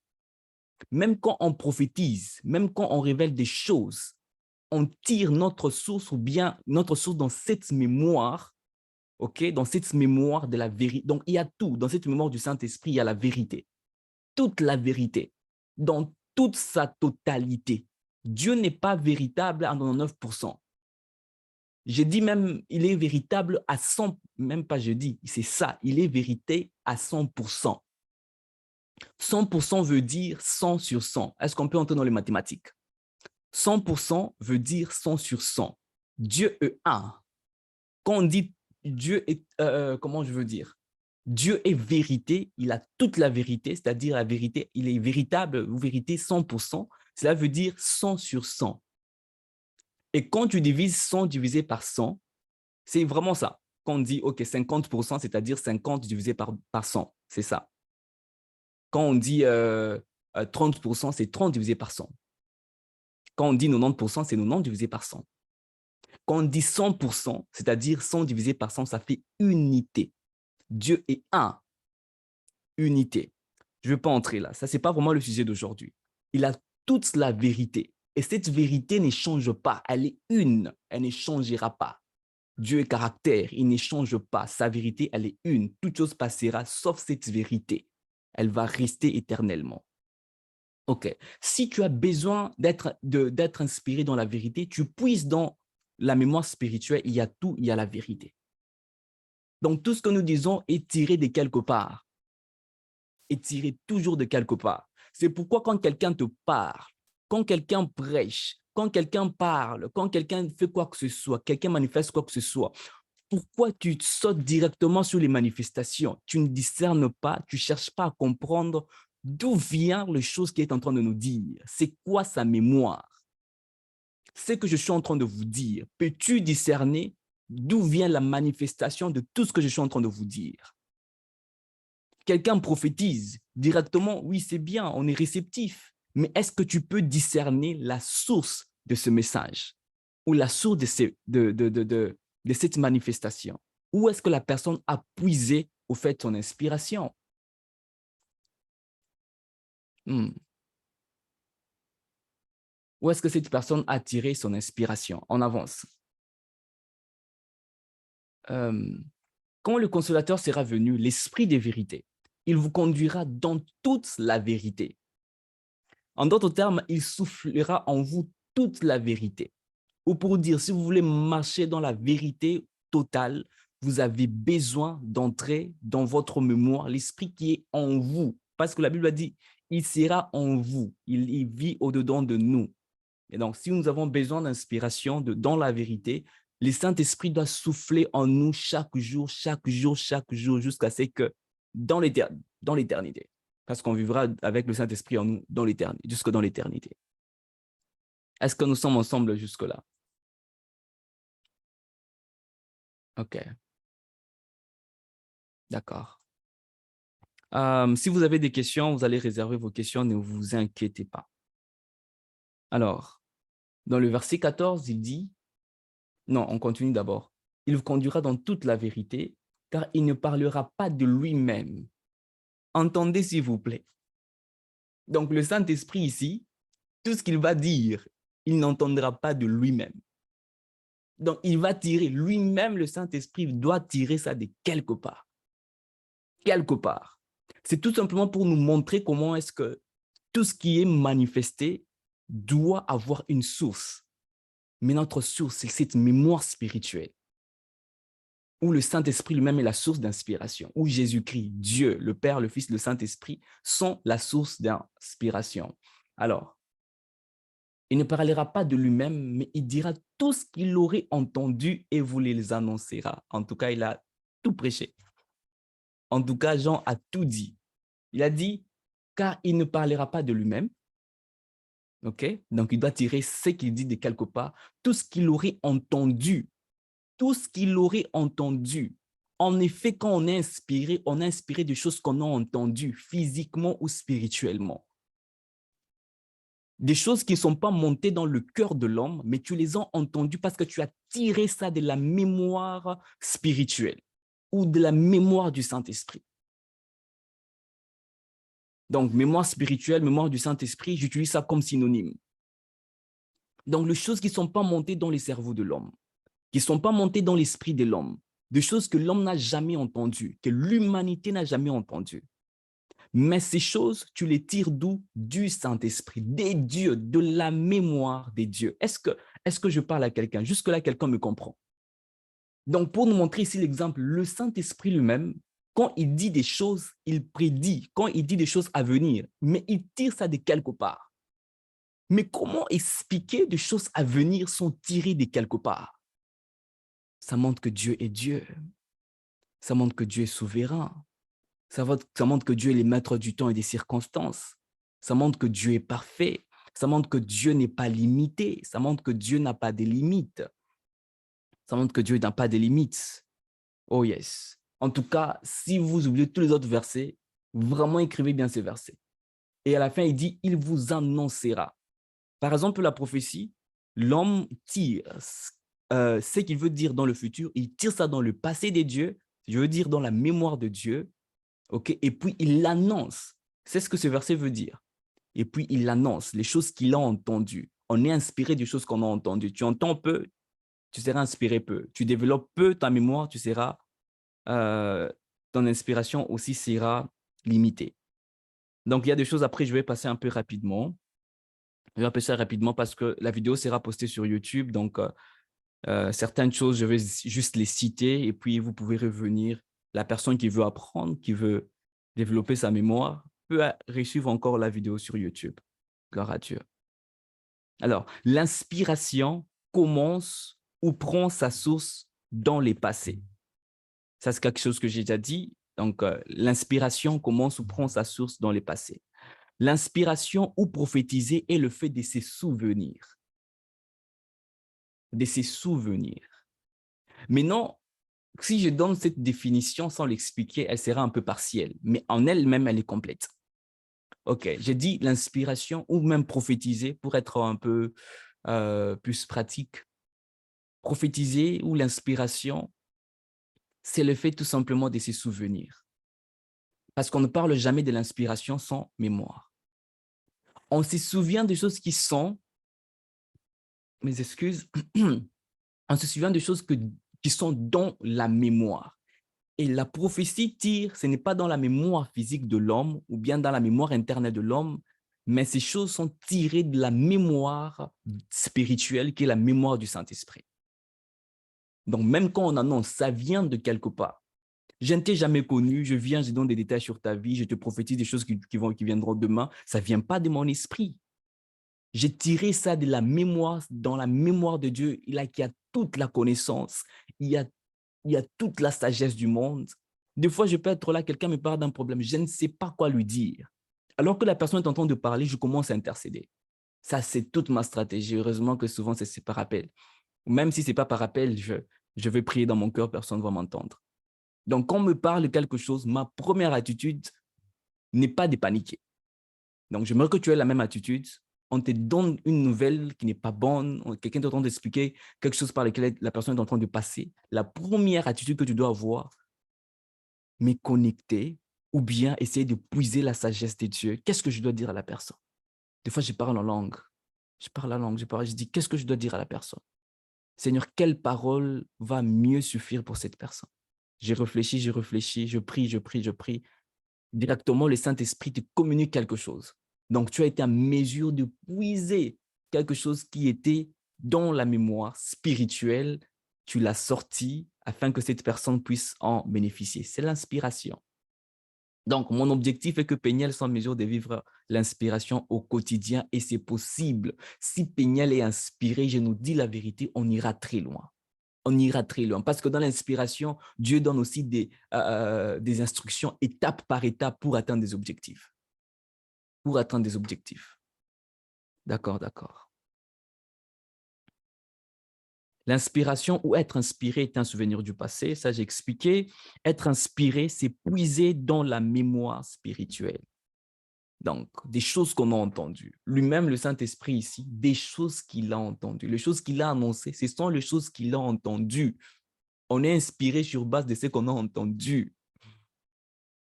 Même quand on prophétise, même quand on révèle des choses, on tire notre source ou bien notre source dans cette mémoire, okay, dans cette mémoire de la vérité. Donc, il y a tout. Dans cette mémoire du Saint-Esprit, il y a la vérité. Toute la vérité, dans toute sa totalité. Dieu n'est pas véritable à 99%. Je dis même, il est véritable à 100%, même pas je dis, c'est ça, il est vérité à 100%. 100% veut dire 100 sur 100. Est-ce qu'on peut entrer dans les mathématiques? 100% veut dire 100 sur 100. Dieu est un. Quand on dit Dieu est, comment je veux dire? Dieu est vérité, il a toute la vérité, c'est-à-dire la vérité, il est véritable ou vérité 100%. Cela veut dire 100 sur 100. Et quand tu divises 100 divisé par 100, c'est vraiment ça. Quand on dit, OK, 50%, c'est-à-dire 50 divisé par 100, c'est ça. Quand on dit 30%, c'est 30 divisé par 100. Quand on dit 90%, c'est 90 divisé par 100. Quand on dit 100%, c'est-à-dire 100 divisé par 100, ça fait unité. Dieu est un. unité. Je ne vais pas entrer là. Ça, ce n'est pas vraiment le sujet d'aujourd'hui. Il a toute la vérité. Et cette vérité ne change pas. Elle est une. Elle ne changera pas. Dieu est caractère. Il ne change pas. Sa vérité, elle est une. Toute chose passera sauf cette vérité. Elle va rester éternellement. OK. Si tu as besoin d'être inspiré dans la vérité, tu puisses dans la mémoire spirituelle, il y a tout, il y a la vérité. Donc, tout ce que nous disons est tiré de quelque part. Est tiré toujours de quelque part. C'est pourquoi quand quelqu'un te parle, quand quelqu'un prêche, quand quelqu'un parle, quand quelqu'un fait quoi que ce soit, quelqu'un manifeste quoi que ce soit, pourquoi tu sautes directement sur les manifestations? Tu ne discernes pas, tu ne cherches pas à comprendre d'où vient le chose qui est en train de nous dire. C'est quoi sa mémoire? Ce que je suis en train de vous dire, peux-tu discerner d'où vient la manifestation de tout ce que je suis en train de vous dire? Quelqu'un prophétise directement, oui, c'est bien, on est réceptif. Mais est-ce que tu peux discerner la source de ce message ou la source de cette manifestation? Où est-ce que la personne a puisé au fait de son inspiration? Où est-ce que cette personne a tiré son inspiration? On avance. Quand le consolateur sera venu, l'esprit des vérités, il vous conduira dans toute la vérité. En d'autres termes, il soufflera en vous toute la vérité. Ou pour dire, si vous voulez marcher dans la vérité totale, vous avez besoin d'entrer dans votre mémoire l'esprit qui est en vous. Parce que la Bible a dit, il sera en vous, il vit au-dedans de nous. Et donc, si nous avons besoin d'inspiration dans la vérité, le Saint-Esprit doit souffler en nous chaque jour, jusqu'à ce que dans l'éternité. Parce qu'on vivra avec le Saint-Esprit en nous jusque dans l'éternité. Est-ce que nous sommes ensemble jusque-là? OK. D'accord. Si vous avez des questions, vous allez réserver vos questions, ne vous inquiétez pas. Alors, dans le verset 14, il dit, non, on continue d'abord. Il vous conduira dans toute la vérité, car il ne parlera pas de lui-même. Entendez, s'il vous plaît. Donc, le Saint-Esprit ici, tout ce qu'il va dire, il n'entendra pas de lui-même. Donc, il va tirer lui-même, le Saint-Esprit doit tirer ça de quelque part. Quelque part. C'est tout simplement pour nous montrer comment est-ce que tout ce qui est manifesté doit avoir une source. Mais notre source, c'est cette mémoire spirituelle où le Saint-Esprit lui-même est la source d'inspiration, où Jésus-Christ, Dieu, le Père, le Fils, le Saint-Esprit sont la source d'inspiration. Alors, il ne parlera pas de lui-même, mais il dira tout ce qu'il aurait entendu et vous les annoncera. En tout cas, il a tout prêché. En tout cas, Jean a tout dit. Il a dit, car il ne parlera pas de lui-même. OK? Donc, il doit tirer ce qu'il dit de quelque part, tout ce qu'il aurait entendu. Tout ce qu'il aurait entendu. En effet, quand on a inspiré des choses qu'on a entendues, physiquement ou spirituellement. Des choses qui ne sont pas montées dans le cœur de l'homme, mais tu les as entendues parce que tu as tiré ça de la mémoire spirituelle ou de la mémoire du Saint-Esprit. Donc, mémoire spirituelle, mémoire du Saint-Esprit, j'utilise ça comme synonyme. Donc, les choses qui ne sont pas montées dans les cerveaux de l'homme, qui ne sont pas montées dans l'esprit de l'homme, des choses que l'homme n'a jamais entendues, que l'humanité n'a jamais entendues. Mais ces choses, tu les tires d'où? Du Saint-Esprit, des dieux, de la mémoire des dieux. Est-ce que je parle à quelqu'un? Jusque-là, quelqu'un me comprend. Donc, pour nous montrer ici l'exemple, le Saint-Esprit lui-même, quand il dit des choses, il prédit, quand il dit des choses à venir, mais il tire ça de quelque part. Mais comment expliquer des choses à venir sont tirées de quelque part? Ça montre que Dieu est Dieu. Ça montre que Dieu est souverain. Ça montre que Dieu est le maître du temps et des circonstances. Ça montre que Dieu est parfait. Ça montre que Dieu n'est pas limité. Ça montre que Dieu n'a pas de limites. Ça montre que Dieu n'a pas de limites. Oh yes. En tout cas, si vous oubliez tous les autres versets, vraiment écrivez bien ces versets. Et à la fin, il dit, il vous annoncera. Par exemple, la prophétie, l'homme tire ce qu'il veut dire dans le futur, il tire ça dans le passé des dieux, je veux dire dans la mémoire de Dieu, OK? Et puis, il l'annonce. C'est ce que ce verset veut dire. Et puis, il annonce les choses qu'il a entendues. On est inspiré des choses qu'on a entendues. Tu entends peu, tu seras inspiré peu. Tu développes peu ta mémoire, tu seras, ton inspiration aussi sera limitée. Donc, il y a des choses, après, je vais passer un peu rapidement. Je vais passer rapidement parce que la vidéo sera postée sur YouTube. Donc, certaines choses, je vais juste les citer et puis vous pouvez revenir. La personne qui veut apprendre, qui veut développer sa mémoire, peut suivre encore la vidéo sur YouTube. Gloire à Dieu. Alors, l'inspiration commence ou prend sa source dans les passés. Ça, c'est quelque chose que j'ai déjà dit. Donc, l'inspiration commence ou prend sa source dans les passés. L'inspiration ou prophétiser est le fait de ses souvenirs. De ses souvenirs. Maintenant, si je donne cette définition sans l'expliquer, elle sera un peu partielle, mais en elle-même, elle est complète. OK, j'ai dit l'inspiration ou même prophétiser pour être un peu plus pratique. Prophétiser ou l'inspiration, c'est le fait tout simplement de se souvenir. Parce qu'on ne parle jamais de l'inspiration sans mémoire. On se souvient des choses qui sont, mes excuses, on se souvient des choses qui sont dans la mémoire. Et la prophétie tire, ce n'est pas dans la mémoire physique de l'homme ou bien dans la mémoire interne de l'homme, mais ces choses sont tirées de la mémoire spirituelle qui est la mémoire du Saint-Esprit. Donc, même quand on annonce, ça vient de quelque part. Je ne t'ai jamais connu, je viens, je donne des détails sur ta vie, je te prophétise des choses qui viendront demain. Ça ne vient pas de mon esprit. J'ai tiré ça de la mémoire, dans la mémoire de Dieu, qui a toute la connaissance, il y a toute la sagesse du monde. Des fois, je peux être là, quelqu'un me parle d'un problème, je ne sais pas quoi lui dire. Alors que la personne est en train de parler, je commence à intercéder. Ça, c'est toute ma stratégie. Heureusement que souvent, c'est par appel. Même si ce n'est pas par appel, je vais prier dans mon cœur, personne ne va m'entendre. Donc, quand on me parle de quelque chose, ma première attitude n'est pas de paniquer. Donc, j'aimerais que tu aies la même attitude. On te donne une nouvelle qui n'est pas bonne, quelqu'un est en train d'expliquer quelque chose par lequel la personne est en train de passer. La première attitude que tu dois avoir, me connecter ou bien essayer de puiser la sagesse de Dieu. Qu'est-ce que je dois dire à la personne? Des fois, je parle en langue. Je parle la langue, je dis, qu'est-ce que je dois dire à la personne? Seigneur, quelle parole va mieux suffire pour cette personne? J'ai réfléchi, je prie. Directement, le Saint-Esprit te communique quelque chose. Donc, tu as été en mesure de puiser quelque chose qui était dans la mémoire spirituelle. Tu l'as sorti afin que cette personne puisse en bénéficier. C'est l'inspiration. Donc, mon objectif est que Péniel soit en mesure de vivre l'inspiration au quotidien et c'est possible. Si Péniel est inspiré, je nous dis la vérité, on ira très loin. On ira très loin parce que dans l'inspiration, Dieu donne aussi des instructions étape par étape pour atteindre des objectifs. Pour atteindre des objectifs. D'accord, d'accord. L'inspiration ou être inspiré est un souvenir du passé, ça j'ai expliqué. Être inspiré, c'est puiser dans la mémoire spirituelle. Donc, des choses qu'on a entendues. Lui-même, le Saint-Esprit ici, des choses qu'il a entendues. Les choses qu'il a annoncées, ce sont les choses qu'il a entendues. On est inspiré sur base de ce qu'on a entendu.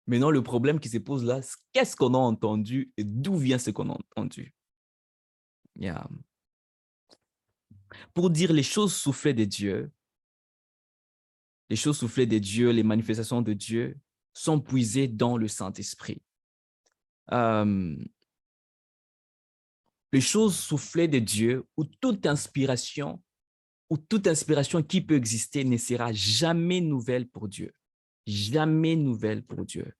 Maintenant, le problème qui se pose là, c'est qu'est-ce qu'on a entendu et d'où vient ce qu'on a entendu? Yeah. Pour dire les choses soufflées de Dieu, les manifestations de Dieu sont puisées dans le Saint-Esprit. Les choses soufflées de Dieu ou toute inspiration qui peut exister ne sera jamais nouvelle pour Dieu. Jamais nouvelle pour Dieu.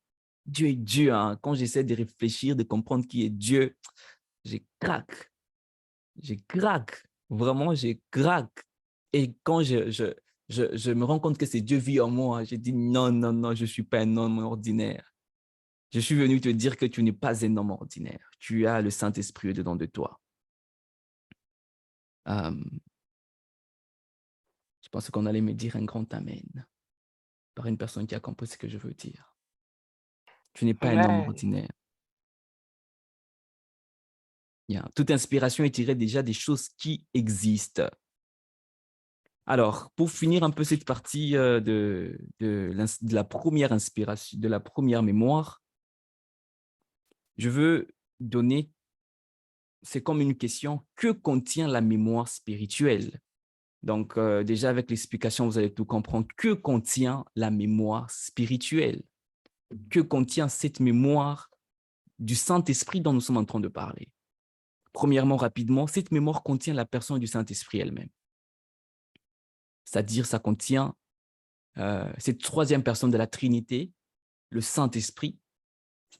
Dieu est Dieu. Hein? Quand j'essaie de réfléchir, de comprendre qui est Dieu, je craque. Vraiment, je craque. Et quand je me rends compte que c'est Dieu vit en moi, je dis non, je ne suis pas un homme ordinaire. Je suis venu te dire que tu n'es pas un homme ordinaire. Tu as le Saint-Esprit dedans de toi. Je pense qu'on allait me dire un grand amen par une personne qui a compris ce que je veux dire. Tu n'es pas un homme ordinaire. Yeah. Toute inspiration est tirée déjà des choses qui existent. Alors, pour finir un peu cette partie de la première inspiration, de la première mémoire, je veux donner, c'est comme une question, que contient la mémoire spirituelle? Donc, déjà avec l'explication, vous allez tout comprendre. Que contient la mémoire spirituelle? Que contient cette mémoire du Saint-Esprit dont nous sommes en train de parler? Premièrement, rapidement, cette mémoire contient la personne du Saint-Esprit elle-même. C'est-à-dire, ça contient cette troisième personne de la Trinité, le Saint-Esprit.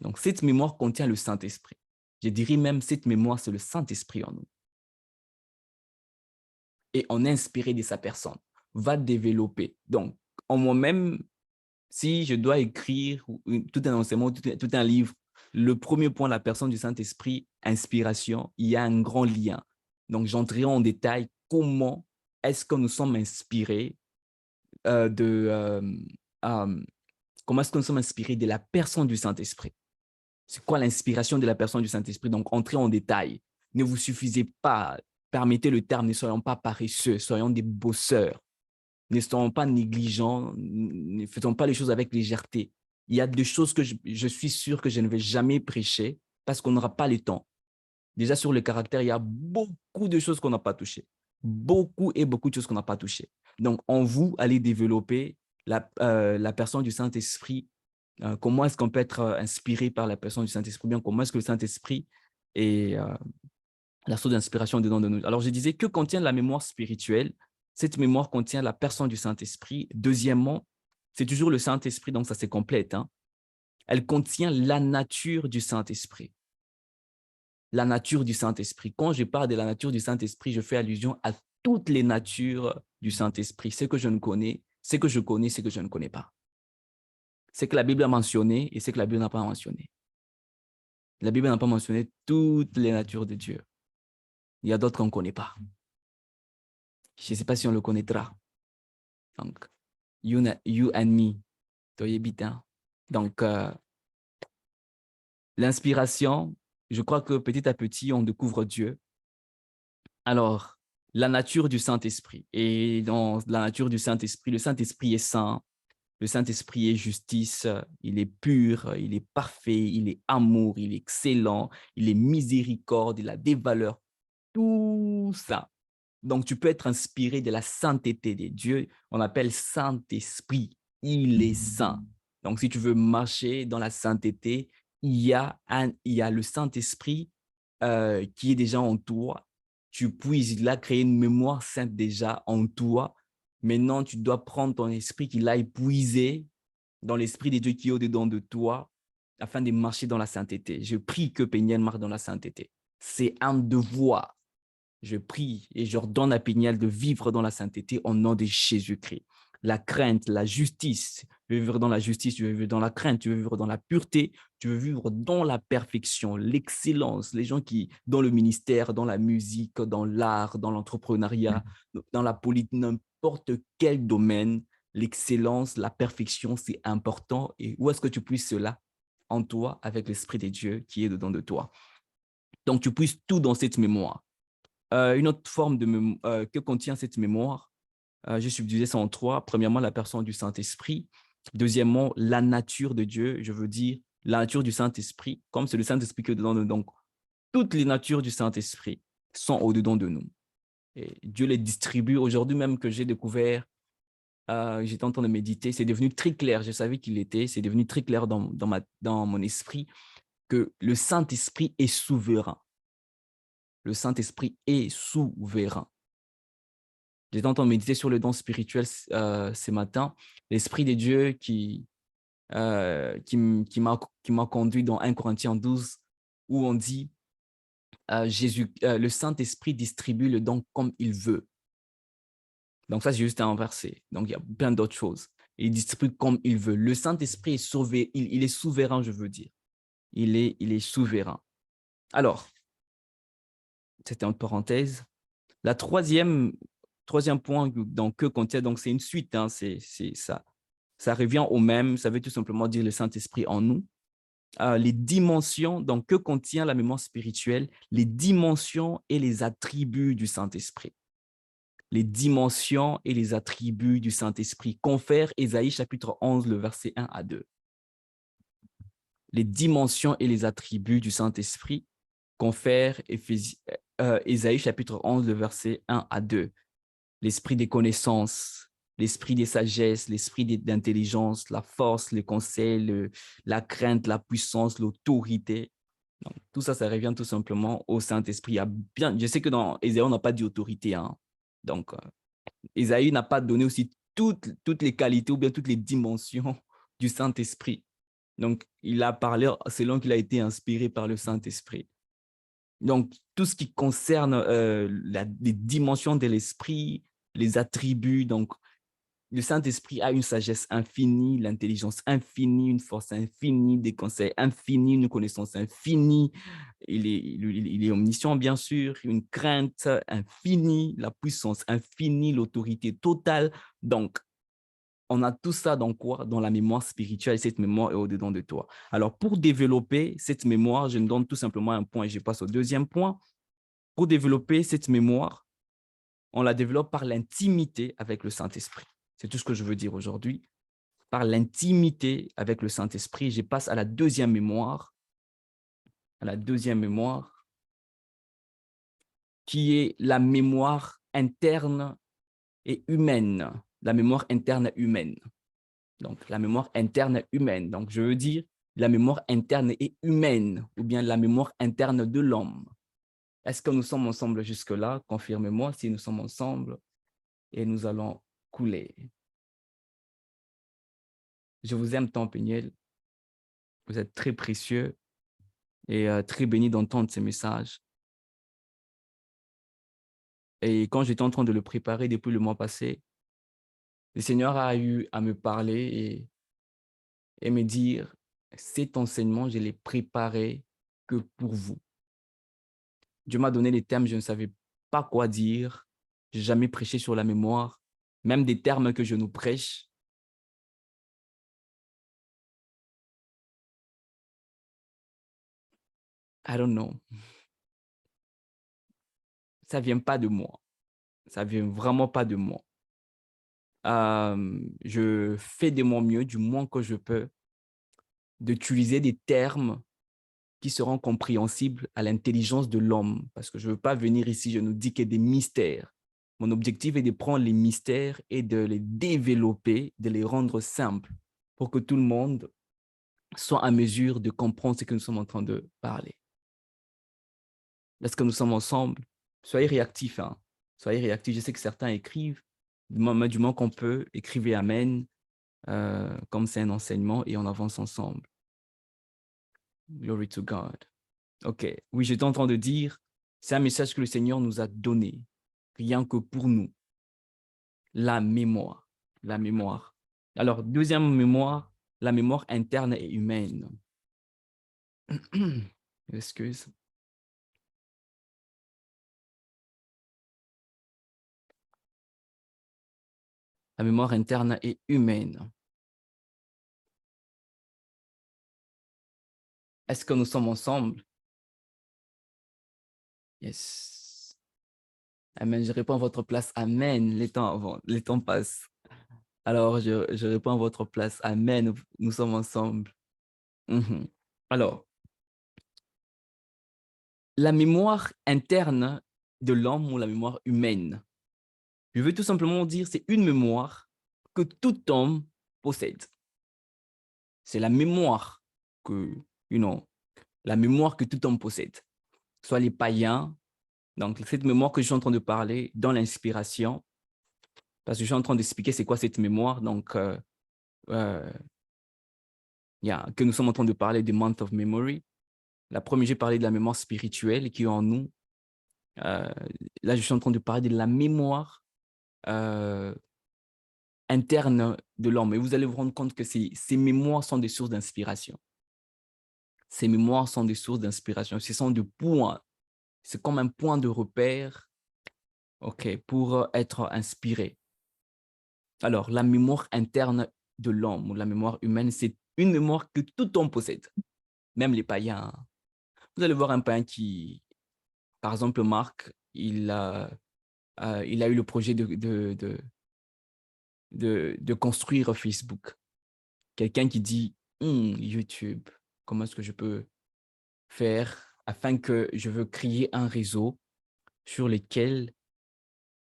Donc, cette mémoire contient le Saint-Esprit. Je dirais même, cette mémoire, c'est le Saint-Esprit en nous. Et on est inspiré de sa personne, va développer. Donc, en moi-même, si je dois écrire tout un enseignement, tout un livre, le premier point, la personne du Saint-Esprit, inspiration, il y a un grand lien. Donc, j'entrerai en détail comment est-ce que nous sommes inspirés comment est-ce que nous sommes inspirés de la personne du Saint-Esprit. C'est quoi l'inspiration de la personne du Saint-Esprit? Donc, entrez en détail. Ne vous suffisez pas, permettez le terme, ne soyons pas paresseux, soyons des bosseurs. Ne soyons pas négligents, ne faisons pas les choses avec légèreté. Il y a des choses que je suis sûr que je ne vais jamais prêcher parce qu'on n'aura pas le temps. Déjà, sur le caractère, il y a beaucoup de choses qu'on n'a pas touchées. Beaucoup et beaucoup de choses qu'on n'a pas touchées. Donc, en vous, allez développer la personne du Saint-Esprit. Comment est-ce qu'on peut être inspiré par la personne du Saint-Esprit? Bien, comment est-ce que le Saint-Esprit est la source d'inspiration dedans de nous? Alors, je disais, que contient la mémoire spirituelle? Cette mémoire contient la personne du Saint-Esprit. Deuxièmement, c'est toujours le Saint-Esprit, donc ça c'est complète. Hein? Elle contient la nature du Saint-Esprit. La nature du Saint-Esprit. Quand je parle de la nature du Saint-Esprit, je fais allusion à toutes les natures du Saint-Esprit. Ce que je ne connais, ce que je connais, ce que je ne connais pas. Ce que la Bible a mentionné et ce que la Bible n'a pas mentionné. La Bible n'a pas mentionné toutes les natures de Dieu. Il y a d'autres qu'on ne connaît pas. Je ne sais pas si on le connaîtra. Donc, you and me, donc, l'inspiration, je crois que petit à petit, on découvre Dieu. Alors, la nature du Saint-Esprit. Et dans la nature du Saint-Esprit, le Saint-Esprit est saint, le Saint-Esprit est justice, il est pur, il est parfait, il est amour, il est excellent, il est miséricorde, il a des valeurs, tout ça. Donc, tu peux être inspiré de la sainteté de Dieu. On appelle Saint-Esprit. Il est saint. Donc, si tu veux marcher dans la sainteté, il y a le Saint-Esprit qui est déjà en toi. Tu puisses, il a créé une mémoire sainte déjà en toi. Maintenant, tu dois prendre ton esprit qu'il a épuisé dans l'esprit de Dieu qui est au-dedans de toi afin de marcher dans la sainteté. Je prie que Péniel marche dans la sainteté. C'est un devoir. Je prie et j'ordonne à Péniel de vivre dans la sainteté au nom de Jésus-Christ. La crainte, la justice, tu veux vivre dans la justice, tu veux vivre dans la crainte, tu veux vivre dans la pureté, tu veux vivre dans la perfection, l'excellence. Les gens qui, dans le ministère, dans la musique, dans l'art, dans l'entrepreneuriat, dans la politique, n'importe quel domaine, l'excellence, la perfection, c'est important. Et où est-ce que tu puisses cela? En toi, avec l'Esprit de Dieu qui est dedans de toi. Donc, tu puisses tout dans cette mémoire. Une autre forme que contient cette mémoire, j'ai subdivisé ça en trois. Premièrement, la personne du Saint-Esprit. Deuxièmement, la nature de Dieu, je veux dire la nature du Saint-Esprit, comme c'est le Saint-Esprit qui est dedans de nous. Donc, toutes les natures du Saint-Esprit sont au-dedans de nous. Et Dieu les distribue. Aujourd'hui même que j'ai découvert, j'étais en train de méditer, c'est devenu très clair, je savais qu'il était, c'est devenu très clair dans mon esprit que le Saint-Esprit est souverain. Le Saint-Esprit est souverain. J'étais en train de méditer sur le don spirituel ce matin. L'Esprit de Dieu qui m'a conduit dans 1 Corinthiens 12, où on dit le Saint-Esprit distribue le don comme il veut. Donc ça, c'est juste un verset. Donc, il y a plein d'autres choses. Il distribue comme il veut. Le Saint-Esprit est sauvé, il est souverain, je veux dire. Il est souverain. Alors, c'était entre parenthèses. La troisième point que contient, donc c'est une suite, hein, c'est ça. Ça revient au même, ça veut tout simplement dire le Saint-Esprit en nous. Les dimensions, donc que contient la mémoire spirituelle? Les dimensions et les attributs du Saint-Esprit. les dimensions et les attributs du Saint-Esprit. Confère Ésaïe chapitre 11, le verset 1 à 2. Les dimensions et les attributs du Saint-Esprit. Confère Ésaïe chapitre 11, le verset 1 à 2. L'esprit des connaissances, l'esprit des sagesses, l'esprit d'intelligence, la force, le conseil, la crainte, la puissance, l'autorité. Tout ça, ça revient tout simplement au Saint-Esprit. Je sais que dans Ésaïe, on n'a pas dit autorité. Hein. Donc, Ésaïe n'a pas donné aussi toutes les qualités ou bien toutes les dimensions du Saint-Esprit. Donc, il a parlé selon qu'il a été inspiré par le Saint-Esprit. Donc, tout ce qui concerne les dimensions de l'esprit, les attributs, donc, le Saint-Esprit a une sagesse infinie, l'intelligence infinie, une force infinie, des conseils infinis, une connaissance infinie. Il est omniscient, bien sûr, une crainte infinie, la puissance infinie, l'autorité totale. Donc, on a tout ça dans quoi? Dans la mémoire spirituelle, cette mémoire est au-dedans de toi. Alors, pour développer cette mémoire, je me donne tout simplement un point et je passe au deuxième point. Pour développer cette mémoire, on la développe par l'intimité avec le Saint-Esprit. C'est tout ce que je veux dire aujourd'hui. Par l'intimité avec le Saint-Esprit, je passe à la deuxième mémoire. À la deuxième mémoire, qui est la mémoire interne et humaine. La mémoire interne humaine. Donc, la mémoire interne humaine. Donc, je veux dire la mémoire interne et humaine, ou bien la mémoire interne de l'homme. Est-ce que nous sommes ensemble jusque-là? Confirmez-moi si nous sommes ensemble et nous allons couler. Je vous aime tant, Peniel. Vous êtes très précieux et très béni d'entendre ces messages. Et quand j'étais en train de le préparer depuis le mois passé, le Seigneur a eu à me parler et me dire, cet enseignement, je l'ai préparé que pour vous. Dieu m'a donné des termes, je ne savais pas quoi dire. Je n'ai jamais prêché sur la mémoire, même des termes que je nous prêche. I don't know. Ça ne vient pas de moi. Ça ne vient vraiment pas de moi. Je fais de mon mieux, du moins que je peux, d'utiliser des termes qui seront compréhensibles à l'intelligence de l'homme. Parce que je ne veux pas venir ici, je nous dis qu'il y a des mystères. Mon objectif est de prendre les mystères et de les développer, de les rendre simples pour que tout le monde soit à mesure de comprendre ce que nous sommes en train de parler. Lorsque nous sommes ensemble, soyez réactifs. Hein. Soyez réactifs. Je sais que certains écrivent. Du moment qu'on peut, écrivez Amen, comme c'est un enseignement, et on avance ensemble. Glory to God. OK. Oui, j'étais en train de dire, c'est un message que le Seigneur nous a donné, rien que pour nous. La mémoire. La mémoire. Alors, deuxième mémoire, la mémoire interne et humaine. Excuse. La mémoire interne et humaine. Est-ce que nous sommes ensemble? Yes. Amen. Je réponds à votre place. Amen. Les temps passent. Alors, je réponds à votre place. Amen. Nous sommes ensemble. Alors, la mémoire interne de l'homme ou la mémoire humaine, je veux tout simplement dire, c'est une mémoire que tout homme possède. C'est la mémoire la mémoire que tout homme possède. Soit les païens, donc cette mémoire que je suis en train de parler dans l'inspiration, parce que je suis en train d'expliquer c'est quoi cette mémoire, donc que nous sommes en train de parler du month of memory. La première, j'ai parlé de la mémoire spirituelle qui est en nous. Là, je suis en train de parler de la mémoire interne de l'homme. Et vous allez vous rendre compte que ces mémoires sont des sources d'inspiration. Ces mémoires sont des sources d'inspiration. Ce sont des points. C'est comme un point de repère pour être inspiré. Alors, la mémoire interne de l'homme ou la mémoire humaine, c'est une mémoire que tout homme possède, même les païens. Vous allez voir un païen qui, par exemple, Marc, il il a eu le projet de construire Facebook. Quelqu'un qui dit, YouTube, comment est-ce que je peux faire afin que je veux créer un réseau sur lequel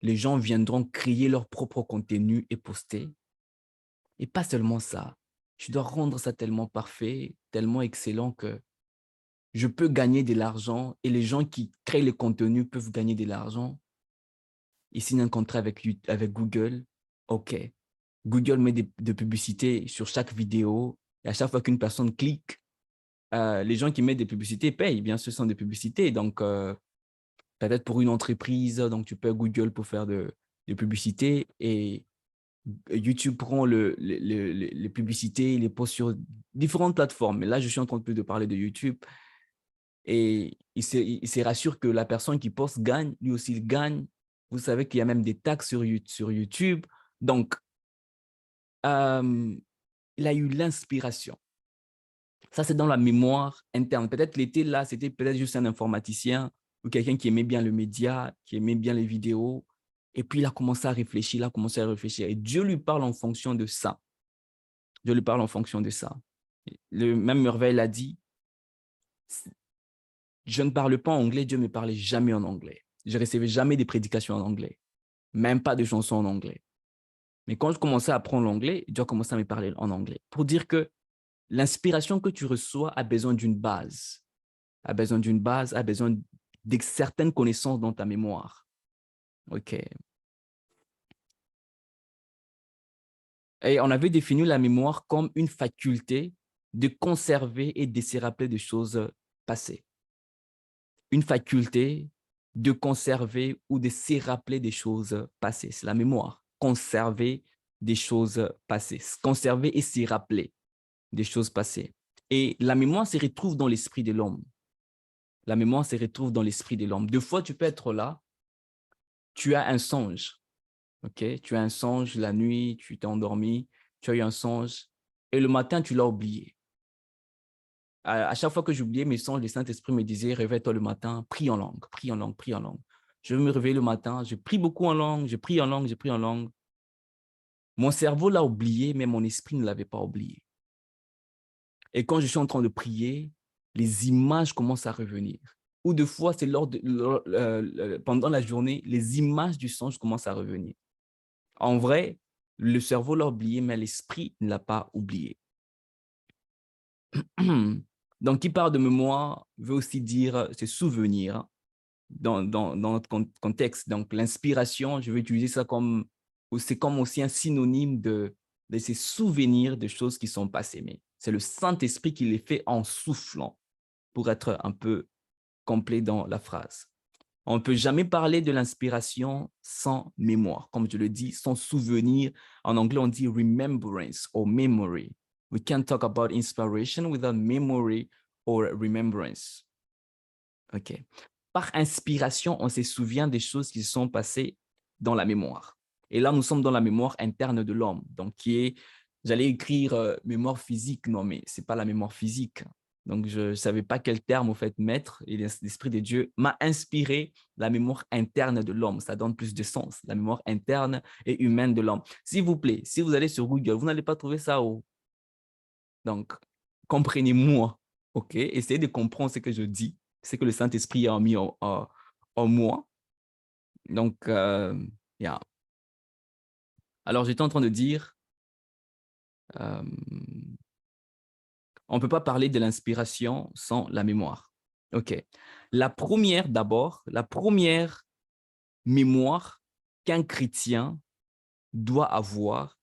les gens viendront créer leur propre contenu et poster. Et pas seulement ça, je dois rendre ça tellement parfait, tellement excellent que je peux gagner de l'argent et les gens qui créent le contenu peuvent gagner de l'argent. Ils signent un contrat avec Google. OK. Google met des publicités sur chaque vidéo et à chaque fois qu'une personne clique, les gens qui mettent des publicités payent. Bien sûr, ce sont des publicités. Donc, peut-être pour une entreprise, donc tu payes Google pour faire des publicités et YouTube prend les publicités, les poste sur différentes plateformes. Mais là, je suis en train de parler de YouTube et il se rassure que la personne qui poste gagne, lui aussi il gagne. Vous savez qu'il y a même des taxes sur YouTube. Donc, il a eu l'inspiration. Ça, c'est dans la mémoire interne. Peut-être l'été, là, c'était peut-être juste un informaticien ou quelqu'un qui aimait bien le média, qui aimait bien les vidéos. Et puis, il a commencé à réfléchir, Et Dieu lui parle en fonction de ça. Dieu lui parle en fonction de ça. Le même Merveille l'a dit, je ne parle pas en anglais, Dieu ne me parlait jamais en anglais. Je ne recevais jamais des prédications en anglais, même pas de chansons en anglais. Mais quand je commençais à apprendre l'anglais, Dieu a commencé à me parler en anglais. Pour dire que l'inspiration que tu reçois a besoin d'une base, a besoin de certaines connaissances dans ta mémoire. OK. Et on avait défini la mémoire comme une faculté de conserver et de se rappeler des choses passées. Une faculté de conserver ou de se rappeler des choses passées. C'est la mémoire. Conserver des choses passées. Conserver et se rappeler des choses passées. Et la mémoire se retrouve dans l'esprit de l'homme. La mémoire se retrouve dans l'esprit de l'homme. Deux fois, tu peux être là, tu as un songe. Okay? Tu as un songe la nuit, tu t'es endormi, tu as eu un songe, et le matin, tu l'as oublié. À chaque fois que j'oubliais mes songes, le Saint-Esprit me disait, réveille-toi le matin, prie en langue, prie en langue, prie en langue. Je vais me réveiller le matin, je prie beaucoup en langue, je prie en langue, je prie en langue. Mon cerveau l'a oublié, mais mon esprit ne l'avait pas oublié. Et quand je suis en train de prier, les images commencent à revenir. Ou deux fois, c'est pendant la journée, les images du songe commencent à revenir. En vrai, le cerveau l'a oublié, mais l'esprit ne l'a pas oublié. Donc, qui parle de mémoire veut aussi dire se souvenir dans notre contexte. Donc, l'inspiration, je vais utiliser ça comme, c'est comme aussi un synonyme de se souvenir de choses qui sont passées. Mais c'est le Saint-Esprit qui les fait en soufflant pour être un peu complet dans la phrase. On ne peut jamais parler de l'inspiration sans mémoire. Comme je le dis, sans souvenir. En anglais, on dit remembrance or memory. We can't talk about inspiration without memory or remembrance. OK. Par inspiration, on se souvient des choses qui se sont passées dans la mémoire. Et là, nous sommes dans la mémoire interne de l'homme, donc qui est, j'allais écrire mémoire physique, non, mais ce n'est pas la mémoire physique. Donc, je ne savais pas quel terme, au fait, mettre, et l'Esprit de Dieu m'a inspiré la mémoire interne de l'homme. Ça donne plus de sens, la mémoire interne et humaine de l'homme. S'il vous plaît, si vous allez sur Google, vous n'allez pas trouver ça haut. Donc, comprenez-moi, OK? Essayez de comprendre ce que je dis, ce que le Saint-Esprit a mis en moi. Donc, yeah. Alors, j'étais en train de dire, on ne peut pas parler de l'inspiration sans la mémoire. OK. La première mémoire qu'un chrétien doit avoir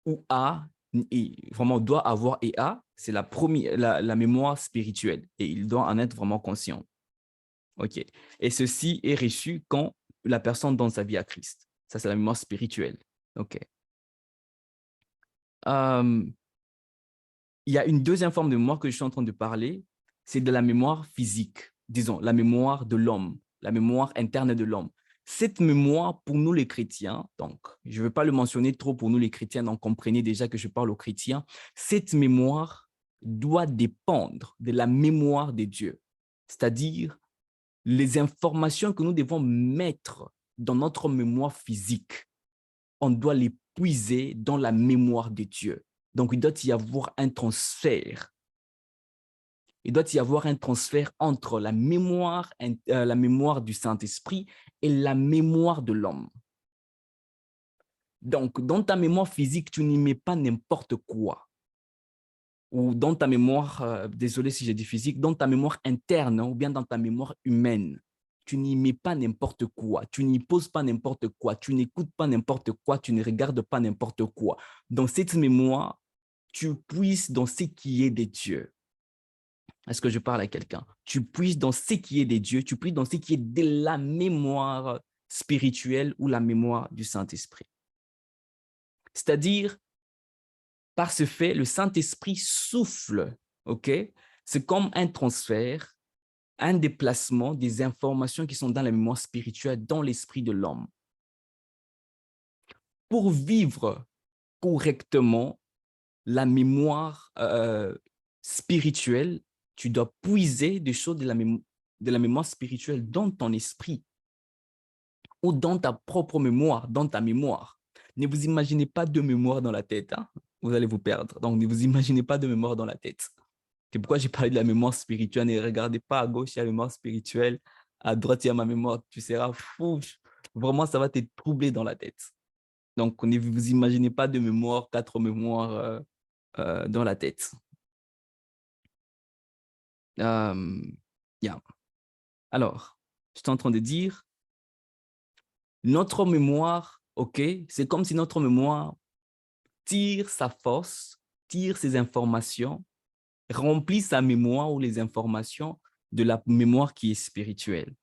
ou a, et vraiment doit avoir et a, c'est la mémoire spirituelle et il doit en être vraiment conscient. OK. Et ceci est reçu quand la personne donne sa vie à Christ. Ça, c'est la mémoire spirituelle. OK. Il y a une deuxième forme de mémoire que je suis en train de parler, c'est de la mémoire physique, disons, la mémoire de l'homme, la mémoire interne de l'homme. Cette mémoire, pour nous les chrétiens, donc je ne vais pas le mentionner trop pour nous les chrétiens, donc comprenez déjà que je parle aux chrétiens, cette mémoire doit dépendre de la mémoire de Dieu, c'est-à-dire les informations que nous devons mettre dans notre mémoire physique, on doit les puiser dans la mémoire de Dieu. Donc, il doit y avoir un transfert. Il doit y avoir un transfert entre la mémoire du Saint-Esprit et la mémoire de l'homme. Donc, dans ta mémoire physique, tu n'y mets pas n'importe quoi. Ou dans ta mémoire, désolé si j'ai dit physique, dans ta mémoire interne ou bien dans ta mémoire humaine, tu n'y mets pas n'importe quoi, tu n'y poses pas n'importe quoi, tu n'écoutes pas n'importe quoi, tu ne regardes pas n'importe quoi. Dans cette mémoire, tu puisses dans ce qui est de Dieu. Est-ce que je parle à quelqu'un? Tu puisses dans ce qui est de Dieu, tu puisses dans ce qui est de la mémoire spirituelle ou la mémoire du Saint-Esprit. C'est-à-dire, par ce fait, le Saint-Esprit souffle, ok? C'est comme un transfert, un déplacement des informations qui sont dans la mémoire spirituelle, dans l'esprit de l'homme. Pour vivre correctement la mémoire spirituelle, tu dois puiser des choses de la mémoire spirituelle dans ton esprit ou dans ta propre mémoire, dans ta mémoire. Ne vous imaginez pas de mémoire dans la tête, hein? Vous allez vous perdre. Donc, ne vous imaginez pas de mémoire dans la tête. C'est pourquoi j'ai parlé de la mémoire spirituelle. Ne regardez pas à gauche, il y a la mémoire spirituelle. À droite, il y a ma mémoire. Tu seras fou. Vraiment, ça va te troubler dans la tête. Donc, ne vous imaginez pas de mémoire, 4 mémoires dans la tête. Yeah. Alors, je suis en train de dire, notre mémoire, ok, c'est comme si notre mémoire tire sa force, tire ses informations, remplit sa mémoire ou les informations de la mémoire qui est spirituelle.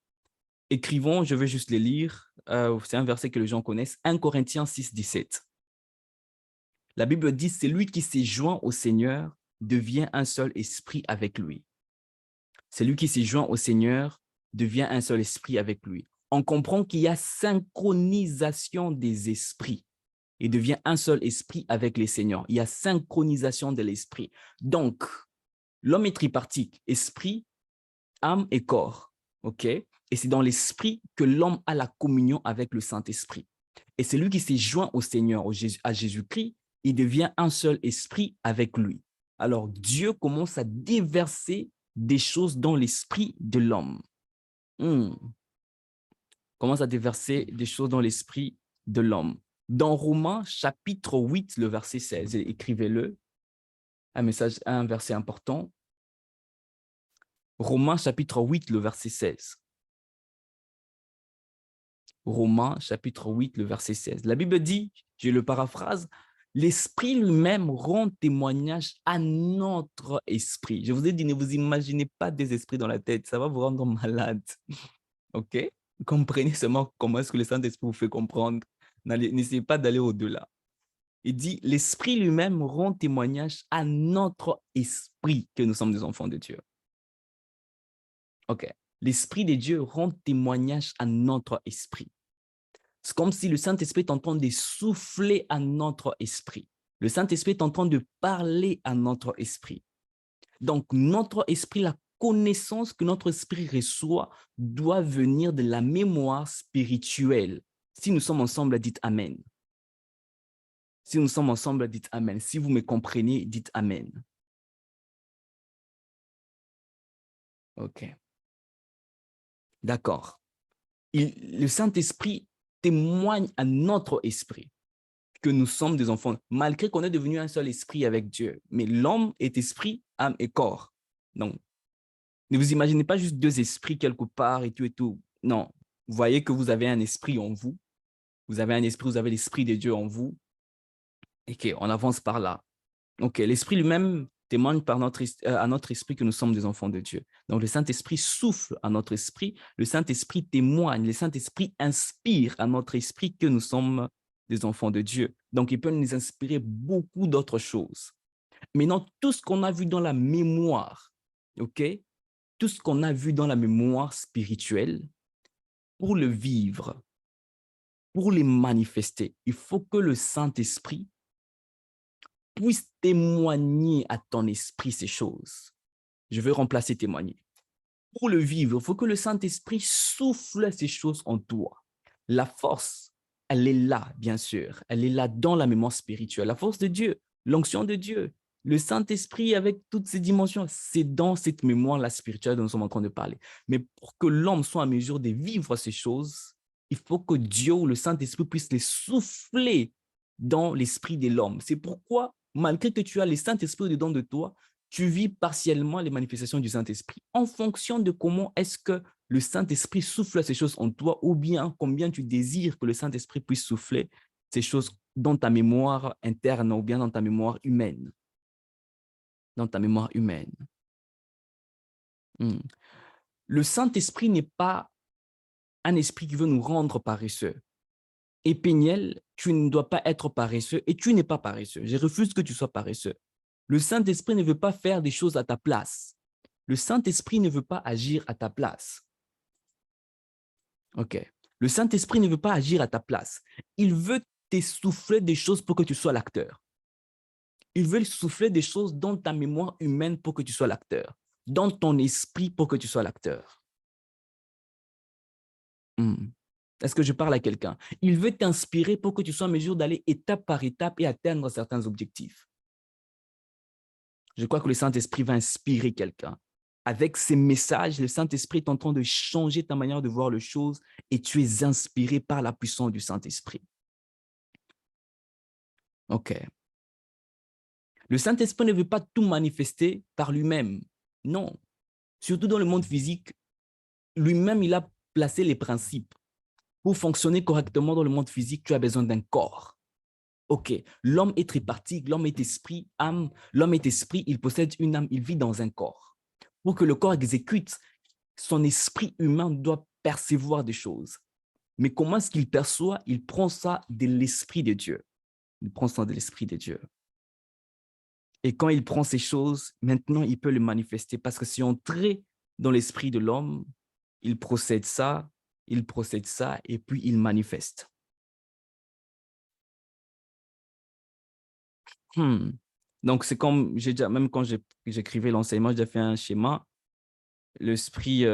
Écrivons, je vais juste les lire, c'est un verset que les gens connaissent, 1 Corinthiens 6, 17. La Bible dit, celui qui s'est joint au Seigneur devient un seul esprit avec lui. Celui qui s'est joint au Seigneur devient un seul esprit avec lui. On comprend qu'il y a synchronisation des esprits. Il devient un seul esprit avec les Seigneurs. Il y a synchronisation de l'esprit. Donc, l'homme est tripartite, esprit, âme et corps. OK? Et c'est dans l'esprit que l'homme a la communion avec le Saint-Esprit. Et celui qui s'est joint au Seigneur, à Jésus-Christ, il devient un seul esprit avec lui. Alors, Dieu commence à déverser des choses dans l'esprit de l'homme. Commence à déverser des choses dans l'esprit de l'homme. Dans Romains, chapitre 8, le verset 16, écrivez-le, un verset important. Romains, chapitre 8, le verset 16. Romains, chapitre 8, le verset 16. La Bible dit, je le paraphrase, l'Esprit lui-même rend témoignage à notre esprit. Je vous ai dit, ne vous imaginez pas des esprits dans la tête, ça va vous rendre malade. OK? Comprenez seulement comment est-ce que le Saint-Esprit vous fait comprendre. N'essayez pas d'aller au-delà. Il dit, l'Esprit lui-même rend témoignage à notre esprit que nous sommes des enfants de Dieu. OK. L'Esprit de Dieu rend témoignage à notre esprit. C'est comme si le Saint-Esprit est en train de souffler à notre esprit. Le Saint-Esprit est en train de parler à notre esprit. Donc, notre esprit, la connaissance que notre esprit reçoit doit venir de la mémoire spirituelle. Si nous sommes ensemble, dites Amen. Si nous sommes ensemble, dites Amen. Si vous me comprenez, dites Amen. OK. D'accord. Le Saint-Esprit témoigne à notre esprit que nous sommes des enfants, malgré qu'on est devenu un seul esprit avec Dieu. Mais l'homme est esprit, âme et corps. Donc, ne vous imaginez pas juste 2 esprits quelque part et tout et tout. Non, vous voyez que vous avez un esprit en vous. Vous avez un esprit, vous avez l'esprit de Dieu en vous. OK, on avance par là. OK, l'esprit lui-même témoigne à notre esprit que nous sommes des enfants de Dieu. Donc, le Saint-Esprit souffle à notre esprit. Le Saint-Esprit témoigne. Le Saint-Esprit inspire à notre esprit que nous sommes des enfants de Dieu. Donc, il peut nous inspirer beaucoup d'autres choses. Maintenant, tout ce qu'on a vu dans la mémoire, OK? Tout ce qu'on a vu dans la mémoire spirituelle, pour le vivre, pour les manifester, il faut que le Saint-Esprit puisse témoigner à ton esprit ces choses. Je vais remplacer témoigner. Pour le vivre, il faut que le Saint-Esprit souffle ces choses en toi. La force, elle est là, bien sûr. Elle est là dans la mémoire spirituelle. La force de Dieu, l'onction de Dieu, le Saint-Esprit avec toutes ses dimensions, c'est dans cette mémoire-là spirituelle dont nous sommes en train de parler. Mais pour que l'homme soit en mesure de vivre ces choses, il faut que Dieu ou le Saint-Esprit puisse les souffler dans l'esprit de l'homme. C'est pourquoi, malgré que tu as le Saint-Esprit dedans de toi, tu vis partiellement les manifestations du Saint-Esprit en fonction de comment est-ce que le Saint-Esprit souffle ces choses en toi ou bien combien tu désires que le Saint-Esprit puisse souffler ces choses dans ta mémoire interne ou bien dans ta mémoire humaine. Dans ta mémoire humaine. Le Saint-Esprit n'est pas un esprit qui veut nous rendre paresseux. Et Péniel, tu ne dois pas être paresseux et tu n'es pas paresseux. Je refuse que tu sois paresseux. Le Saint-Esprit ne veut pas faire des choses à ta place. Le Saint-Esprit ne veut pas agir à ta place. OK. Le Saint-Esprit ne veut pas agir à ta place. Il veut t'essouffler des choses pour que tu sois l'acteur. Il veut souffler des choses dans ta mémoire humaine pour que tu sois l'acteur. Dans ton esprit pour que tu sois l'acteur. Est-ce que je parle à quelqu'un? Il veut t'inspirer pour que tu sois en mesure d'aller étape par étape et atteindre certains objectifs. Je crois que le Saint-Esprit va inspirer quelqu'un. Avec ces messages, le Saint-Esprit est en train de changer ta manière de voir les choses et tu es inspiré par la puissance du Saint-Esprit. OK. Le Saint-Esprit ne veut pas tout manifester par lui-même. Non. Surtout dans le monde physique, lui-même, il a placé les principes. Pour fonctionner correctement dans le monde physique, tu as besoin d'un corps. OK. L'homme est tripartite, l'homme est esprit, âme. L'homme est esprit, il possède une âme, il vit dans un corps. Pour que le corps exécute, son esprit humain doit percevoir des choses. Mais comment est-ce qu'il perçoit? Il prend ça de l'esprit de Dieu. Il prend ça de l'esprit de Dieu. Et quand il prend ces choses, maintenant, il peut les manifester parce que c'est entré dans l'esprit de l'homme, il procède ça, et puis il manifeste. Donc, c'est comme, même quand j'écrivais l'enseignement, j'ai fait un schéma. L'esprit,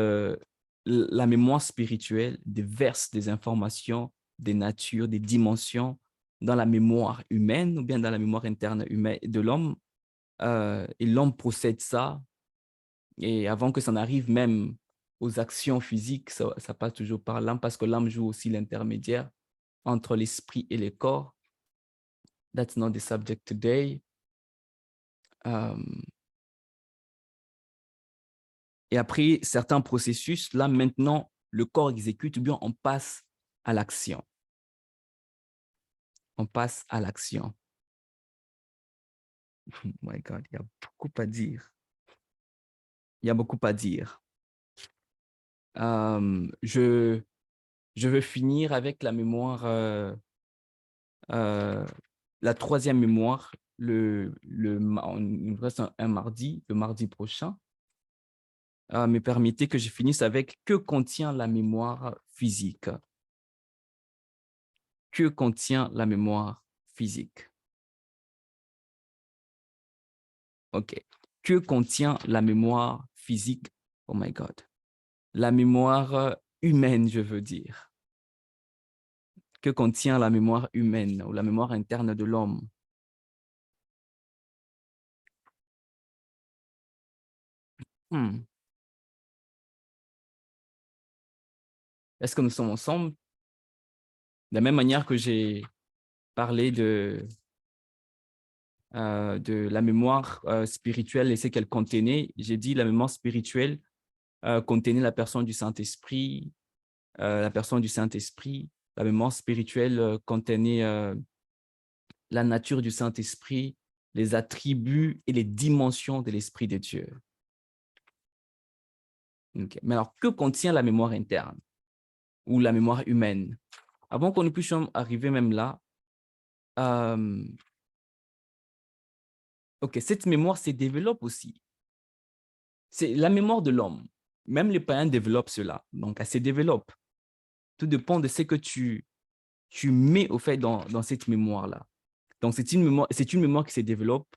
la mémoire spirituelle déverse des informations, des natures, des dimensions dans la mémoire humaine ou bien dans la mémoire interne humaine de l'homme. Et l'homme procède ça. Et avant que ça n'arrive même aux actions physiques, ça passe toujours par l'âme parce que l'âme joue aussi l'intermédiaire entre l'esprit et le corps. That's not the subject today. Et après certains processus, là maintenant, le corps exécute ou bien on passe à l'action. On passe à l'action. Oh my God, il y a beaucoup à dire. Il y a beaucoup à dire. Je veux finir avec la mémoire, la troisième mémoire, il nous reste un mardi, le mardi prochain. Mais permettez que je finisse avec que contient la mémoire physique. Que contient la mémoire physique? OK. Que contient la mémoire physique? Oh my God. La mémoire humaine, je veux dire. Que contient la mémoire humaine ou la mémoire interne de l'homme? Est-ce que nous sommes ensemble? De la même manière que j'ai parlé de la mémoire spirituelle et ce qu'elle contenait, j'ai dit la mémoire spirituelle contenait la personne du Saint-Esprit, la mémoire spirituelle contenait la nature du Saint-Esprit, les attributs et les dimensions de l'Esprit de Dieu. Okay. Mais alors, que contient la mémoire interne ou la mémoire humaine? Avant qu'on ne puisse arriver même là, OK, cette mémoire se développe aussi. C'est la mémoire de l'homme. Même les païens développent cela. Donc, elle se développe. Tout dépend de ce que tu mets au fait dans cette mémoire-là. Donc, c'est une mémoire qui se développe.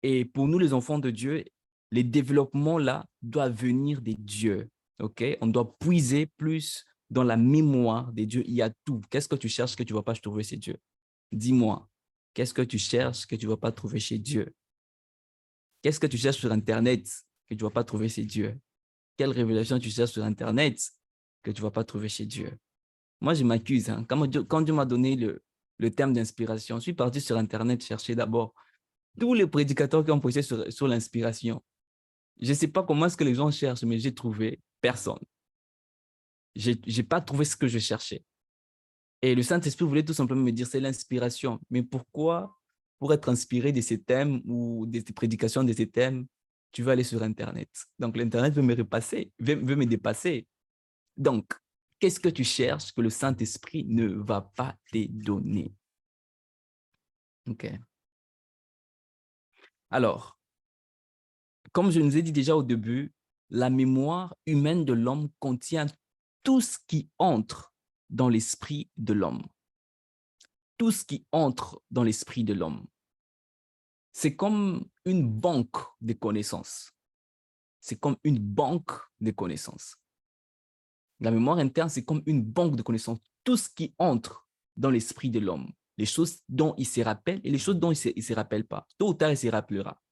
Et pour nous, les enfants de Dieu, les développements-là doivent venir des dieux. OK? On doit puiser plus dans la mémoire de Dieu, il y a tout. Qu'est-ce que tu cherches que tu ne vas pas trouver chez Dieu? Dis-moi, qu'est-ce que tu cherches que tu ne vas pas trouver chez Dieu? Qu'est-ce que tu cherches sur Internet que tu ne vas pas trouver chez Dieu? Quelle révélation tu cherches sur Internet que tu ne vas pas trouver chez Dieu? Moi, je m'accuse. Hein. Quand Dieu m'a donné le terme d'inspiration, je suis parti sur Internet chercher d'abord tous les prédicateurs qui ont prêché sur l'inspiration. Je ne sais pas comment est-ce que les gens cherchent, mais j'ai trouvé personne. Je n'ai pas trouvé ce que je cherchais. Et le Saint-Esprit voulait tout simplement me dire, c'est l'inspiration. Mais pourquoi, pour être inspiré de ces thèmes ou des prédications de ces thèmes, tu vas aller sur Internet? Donc, l'Internet veut me dépasser. Donc, qu'est-ce que tu cherches que le Saint-Esprit ne va pas te donner? OK. Alors, comme je nous ai dit déjà au début, la mémoire humaine de l'homme contient tout ce qui entre dans l'esprit de l'homme. Tout ce qui entre dans l'esprit de l'homme. C'est comme une banque de connaissances. C'est comme une banque de connaissances. La mémoire interne, c'est comme une banque de connaissances. Tout ce qui entre dans l'esprit de l'homme, les choses dont il se rappelle et les choses dont il ne se rappelle pas. Tôt ou tard, il se rappellera.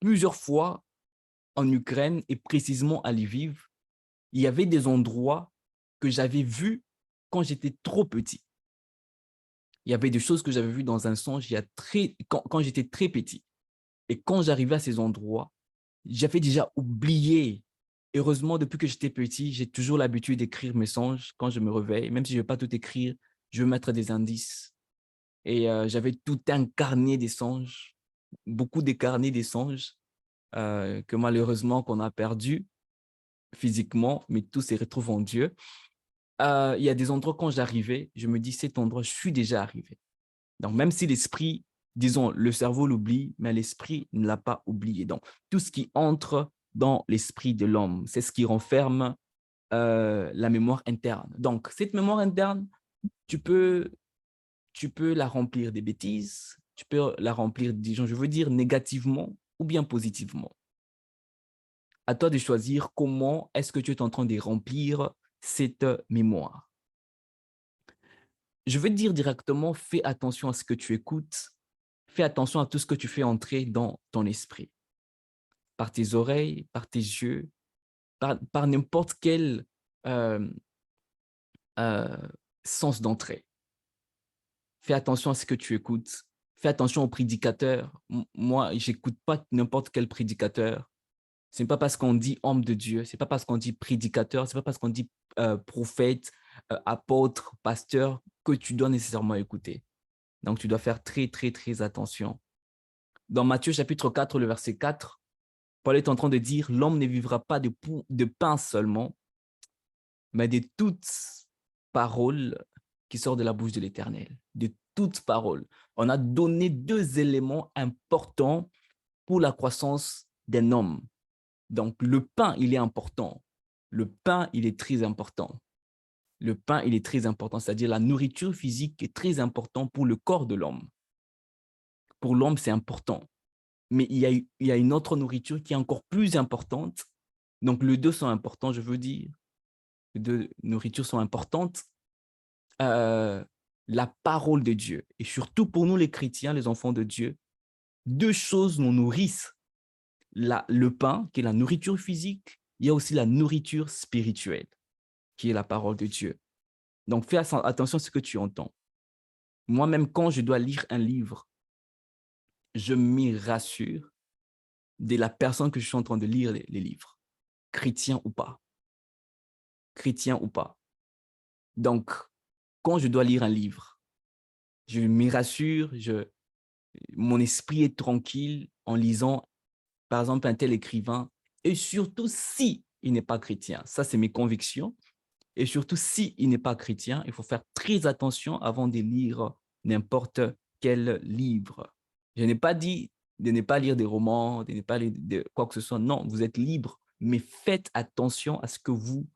Plusieurs fois en Ukraine et précisément à Lviv, il y avait des endroits que j'avais vus quand j'étais trop petit. Il y avait des choses que j'avais vues dans un songe quand j'étais très petit. Et quand j'arrivais à ces endroits, j'avais déjà oublié. Heureusement, depuis que j'étais petit, j'ai toujours l'habitude d'écrire mes songes quand je me réveille. Même si je ne vais pas tout écrire, je vais mettre des indices. Et j'avais tout un carnet des songes, beaucoup de carnets des songes que malheureusement qu'on a perdu physiquement, mais tout se retrouve en Dieu. Il y a des endroits quand j'arrivais, je me dis, cet endroit, je suis déjà arrivé. Donc, même si l'esprit, disons, le cerveau l'oublie, mais l'esprit ne l'a pas oublié. Donc, tout ce qui entre dans l'esprit de l'homme, c'est ce qui renferme la mémoire interne. Donc, cette mémoire interne, tu peux la remplir des bêtises, tu peux la remplir, disons, je veux dire, négativement ou bien positivement. À toi de choisir comment est-ce que tu es en train de remplir cette mémoire. Je veux te dire directement, fais attention à ce que tu écoutes, fais attention à tout ce que tu fais entrer dans ton esprit, par tes oreilles, par tes yeux, par n'importe quel sens d'entrée. Fais attention à ce que tu écoutes, fais attention aux prédicateurs. Moi, je n'écoute pas n'importe quel prédicateur. Ce n'est pas parce qu'on dit homme de Dieu, ce n'est pas parce qu'on dit prédicateur, ce n'est pas parce qu'on dit prophète, apôtre, pasteur que tu dois nécessairement écouter. Donc, tu dois faire très, très, très attention. Dans Matthieu chapitre 4, le verset 4, Paul est en train de dire « L'homme ne vivra pas de pain seulement, mais de toutes paroles qui sortent de la bouche de l'Éternel. » De toutes paroles. On a donné deux éléments importants pour la croissance d'un homme. Donc, le pain, il est important. Le pain, il est très important. Le pain, il est très important, c'est-à-dire la nourriture physique est très importante pour le corps de l'homme. Pour l'homme, c'est important. Mais il y a une autre nourriture qui est encore plus importante. Donc, les deux sont importants, je veux dire. Les deux nourritures sont importantes. La parole de Dieu. Et surtout pour nous, les chrétiens, les enfants de Dieu, deux choses nous nourrissent. Le pain, qui est la nourriture physique, il y a aussi la nourriture spirituelle, qui est la parole de Dieu. Donc, fais attention à ce que tu entends. Moi-même, quand je dois lire un livre, je m'y rassure de la personne que je suis en train de lire les livres, chrétien ou pas. Chrétien ou pas. Donc, quand je dois lire un livre, je m'y rassure, mon esprit est tranquille en lisant, par exemple, un tel écrivain, et surtout si il n'est pas chrétien. Ça, c'est mes convictions. Et surtout, si il n'est pas chrétien, il faut faire très attention avant de lire n'importe quel livre. Je n'ai pas dit de ne pas lire des romans, de ne pas lire de quoi que ce soit. Non, vous êtes libre, mais faites attention à ce que vous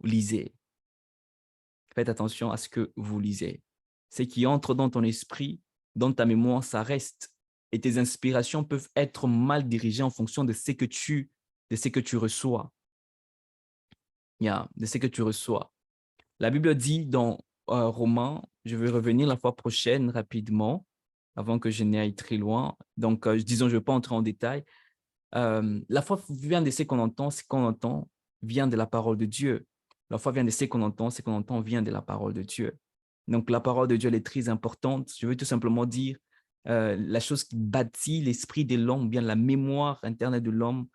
lisez. Faites attention à ce que vous lisez. Ce qui entre dans ton esprit, dans ta mémoire, ça reste. Et tes inspirations peuvent être mal dirigées en fonction de ce que tu reçois. de ce que tu reçois. La Bible dit dans Romains, je vais revenir la fois prochaine rapidement, avant que je n'aille très loin. Donc, disons, je ne vais pas entrer en détail. La foi vient de ce qu'on entend vient de la parole de Dieu. La foi vient de ce qu'on entend vient de la parole de Dieu. Donc, la parole de Dieu, elle est très importante. Je veux tout simplement dire la chose qui bâtit l'esprit de l'homme, bien la mémoire interne de l'homme,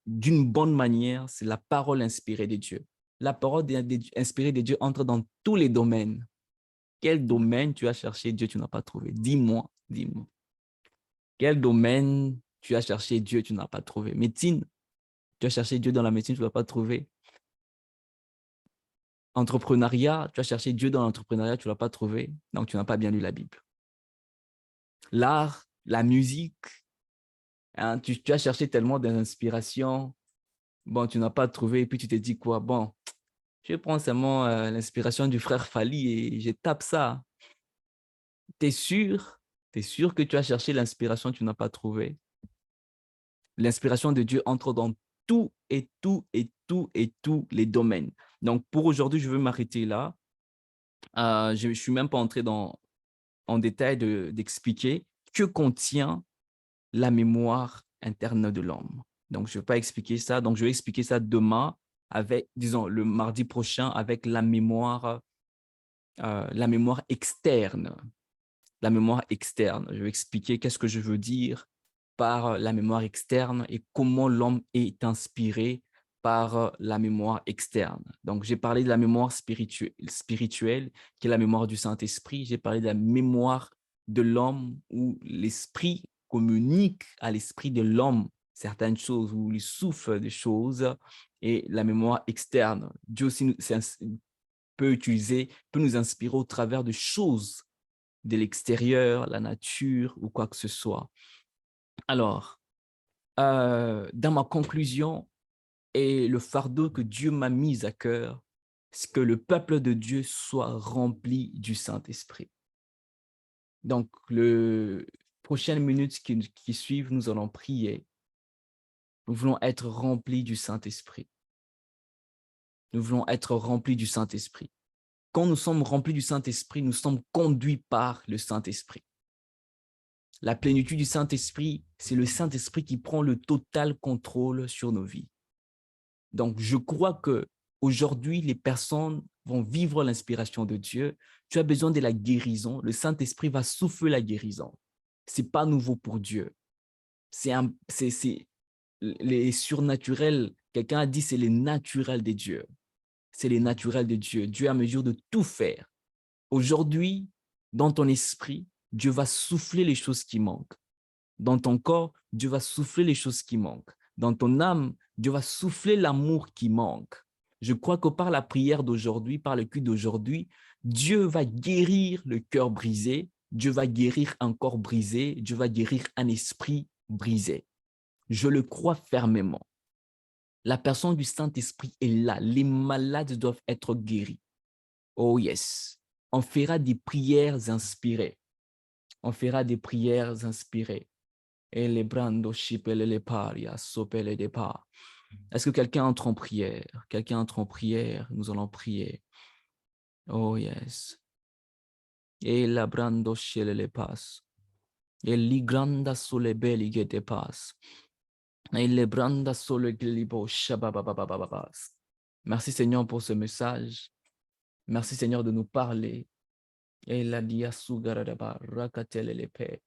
d'une bonne manière, c'est la parole inspirée de Dieu. La parole inspirée de Dieu entre dans tous les domaines. Quel domaine tu as cherché Dieu, tu n'as pas trouvé? Dis-moi, dis-moi. Quel domaine tu as cherché Dieu, tu n'as pas trouvé? Médecine, tu as cherché Dieu dans la médecine, tu ne l'as pas trouvé. Entrepreneuriat, tu as cherché Dieu dans l'entrepreneuriat, tu ne l'as pas trouvé. Donc, tu n'as pas bien lu la Bible. L'art, la musique, hein, tu as cherché tellement d'inspiration. Bon, tu n'as pas trouvé. Et puis, tu te dis quoi? Bon, je prends seulement l'inspiration du frère Fali et je tape ça. Tu es sûr? Tu es sûr que tu as cherché l'inspiration, tu n'as pas trouvé? L'inspiration de Dieu entre dans tous les domaines. Donc, pour aujourd'hui, je veux m'arrêter là. Je ne suis même pas entré en détail d'expliquer que contient la mémoire interne de l'homme. Donc, je ne vais pas expliquer ça. Donc, je vais expliquer ça demain avec, disons, le mardi prochain avec la mémoire externe. La mémoire externe. Je vais expliquer qu'est-ce que je veux dire par la mémoire externe et comment l'homme est inspiré par la mémoire externe. Donc, j'ai parlé de la mémoire spirituelle, qui est la mémoire du Saint-Esprit. J'ai parlé de la mémoire de l'homme où l'esprit communique à l'esprit de l'homme certaines choses, où il souffle des choses, et la mémoire externe. Dieu aussi peut nous inspirer au travers de choses de l'extérieur, la nature ou quoi que ce soit. Alors, dans ma conclusion et le fardeau que Dieu m'a mis à cœur, c'est que le peuple de Dieu soit rempli du Saint-Esprit. Donc, les prochaines minutes qui suivent, nous allons prier. Nous voulons être remplis du Saint-Esprit. Nous voulons être remplis du Saint-Esprit. Quand nous sommes remplis du Saint-Esprit, nous sommes conduits par le Saint-Esprit. La plénitude du Saint-Esprit, c'est le Saint-Esprit qui prend le total contrôle sur nos vies. Donc, je crois qu'aujourd'hui, les personnes vont vivre l'inspiration de Dieu. Tu as besoin de la guérison. Le Saint-Esprit va souffler la guérison. Ce n'est pas nouveau pour Dieu. C'est les surnaturels. Quelqu'un a dit c'est les naturels de Dieu. C'est les naturels de Dieu. Dieu est à mesure de tout faire. Aujourd'hui, dans ton esprit, Dieu va souffler les choses qui manquent. Dans ton corps, Dieu va souffler les choses qui manquent. Dans ton âme, Dieu va souffler l'amour qui manque. Je crois que par la prière d'aujourd'hui, par le culte d'aujourd'hui, Dieu va guérir le cœur brisé, Dieu va guérir un corps brisé, Dieu va guérir un esprit brisé. Je le crois fermement. La personne du Saint-Esprit est là. Les malades doivent être guéris. Oh yes. On fera des prières inspirées. On fera des prières inspirées. Et les brandos chipele les paria, sopele de pas. Est-ce que quelqu'un entre en prière? Quelqu'un entre en prière? Nous allons prier. Oh yes. Et la brando chile les pas. Et li granda sole belli que te pas. Et les branda sole glibo shabababababas. Merci Seigneur pour ce message. Merci Seigneur de nous parler. Et la dia sugaradaba rakatele le pe.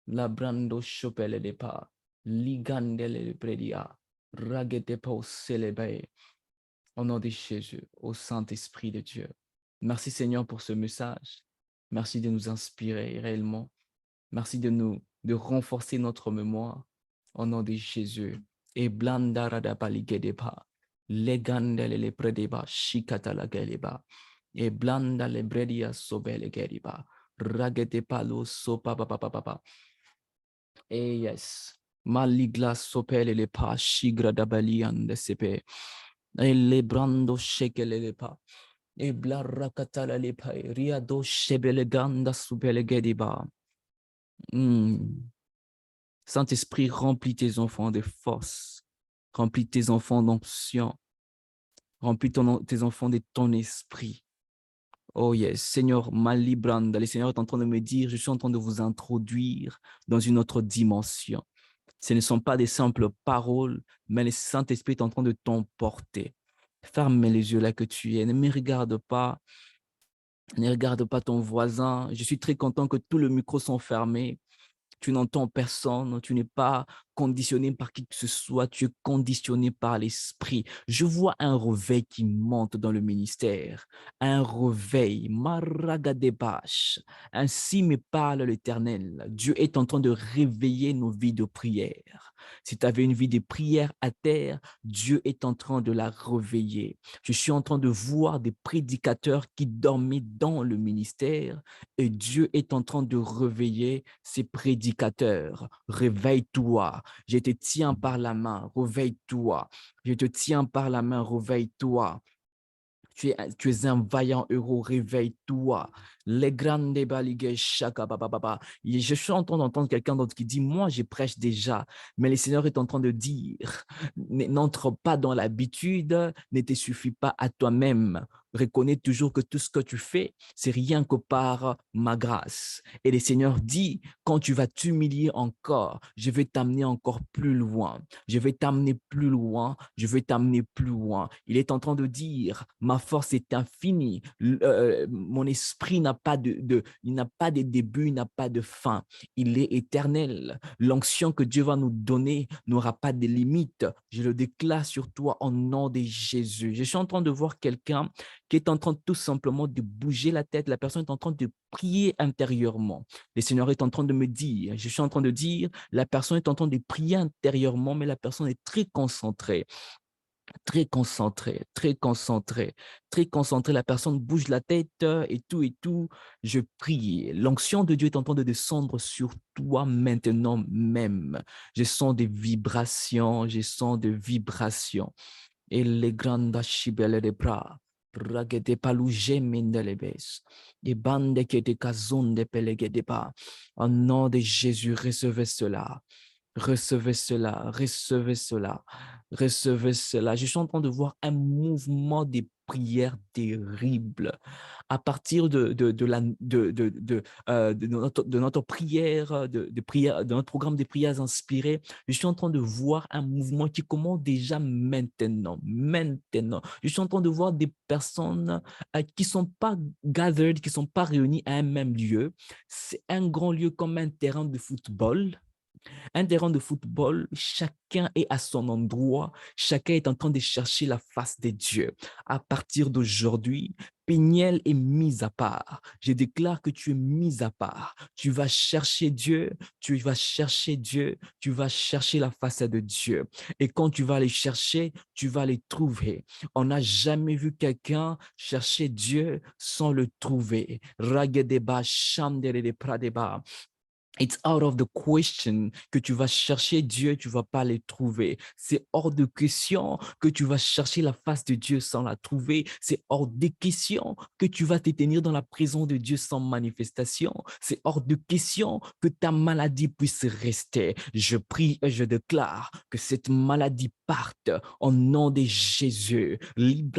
La brando chopele de pas. Ligandele le predia. Ragetepo célébrer. Au nom de Jésus, au Saint-Esprit de Dieu. Merci Seigneur pour ce message. Merci de nous inspirer réellement. Merci de renforcer notre mémoire. Au nom de Jésus. Et blandarada paligedepa. Legandele le predeba. Shikata la geleba. Et blanda le bredia sobele geriba. Ragetepa lo sopa papa. Et yes. Maligla sopele le pa. Shigra dabalian de sepe. Et les brando shekele le pa. Et blarakatala le pa. Riado shebele ganda subele gediba. Saint-Esprit, remplis tes enfants de force. Remplis tes enfants d'onction. Remplis tes enfants de ton esprit. Oh yes, Seigneur, Malibranda, le Seigneur est en train de me dire, je suis en train de vous introduire dans une autre dimension. Ce ne sont pas des simples paroles, mais le Saint-Esprit est en train de t'emporter. Ferme les yeux là que tu es, ne me regarde pas. Ne regarde pas ton voisin. Je suis très content que tous les micros sont fermés. Tu n'entends personne, tu n'es pas conditionné par qui que ce soit, tu es conditionné par l'esprit. Je vois un réveil qui monte dans le ministère, un réveil, Maragadebash. Ainsi me parle l'Éternel. Dieu est en train de réveiller nos vies de prière. Si tu avais une vie de prière à terre, Dieu est en train de la réveiller. Je suis en train de voir des prédicateurs qui dormaient dans le ministère et Dieu est en train de réveiller ses prédicateurs. Réveille-toi. Je te tiens par la main. Réveille-toi. Je te tiens par la main. Réveille-toi. Tu es un vaillant héros, réveille-toi. Les grandes baliges, chaka, baba. Je suis en train d'entendre quelqu'un d'autre qui dit, moi, je prêche déjà, mais le Seigneur est en train de dire, n'entre pas dans l'habitude, ne te suffit pas à toi-même. Reconnais toujours que tout ce que tu fais, c'est rien que par ma grâce. Et le Seigneur dit, quand tu vas t'humilier encore, je vais t'amener encore plus loin. Je vais t'amener plus loin. Je vais t'amener plus loin. Il est en train de dire, ma force est infinie. Mon esprit n'a pas il n'a pas de début, il n'a pas de fin. Il est éternel. L'onction que Dieu va nous donner n'aura pas de limite. Je le déclare sur toi au nom de Jésus. Je suis en train de voir quelqu'un qui est en train tout simplement de bouger la tête. La personne est en train de prier intérieurement. Le Seigneur est en train de me dire, je suis en train de dire, la personne est en train de prier intérieurement, mais la personne est très concentrée. Très concentré, très concentré, très concentré. La personne bouge la tête et tout. Je prie. L'onction de Dieu est en train de descendre sur toi maintenant même. Je sens des vibrations, je sens des vibrations. Et les grandes chibelles de bras. Ragete paluje mindelebes. Et bande qui te kazon de pelegedeba. Au nom de Jésus, recevez cela. Recevez cela, recevez cela, recevez cela. Je suis en train de voir un mouvement de prière terrible. À partir de notre prière, prière, de notre programme de prières inspirées, je suis en train de voir un mouvement qui commence déjà maintenant. Maintenant. Je suis en train de voir des personnes qui ne sont pas gathered, qui ne sont pas réunies à un même lieu. C'est un grand lieu comme un terrain de football. Un terrain de football, chacun est à son endroit, chacun est en train de chercher la face de Dieu. À partir d'aujourd'hui, Peniel est mis à part. Je déclare que tu es mis à part. Tu vas chercher Dieu, tu vas chercher Dieu, tu vas chercher la face de Dieu. Et quand tu vas les chercher, tu vas les trouver. On n'a jamais vu quelqu'un chercher Dieu sans le trouver. Ragedeba, Shamdere Pradeba. It's out of the question que tu vas chercher Dieu, tu ne vas pas les trouver. C'est hors de question que tu vas chercher la face de Dieu sans la trouver. C'est hors de question que tu vas te tenir dans la présence de Dieu sans manifestation. C'est hors de question que ta maladie puisse rester. Je prie et je déclare que cette maladie parte au nom de Jésus. Il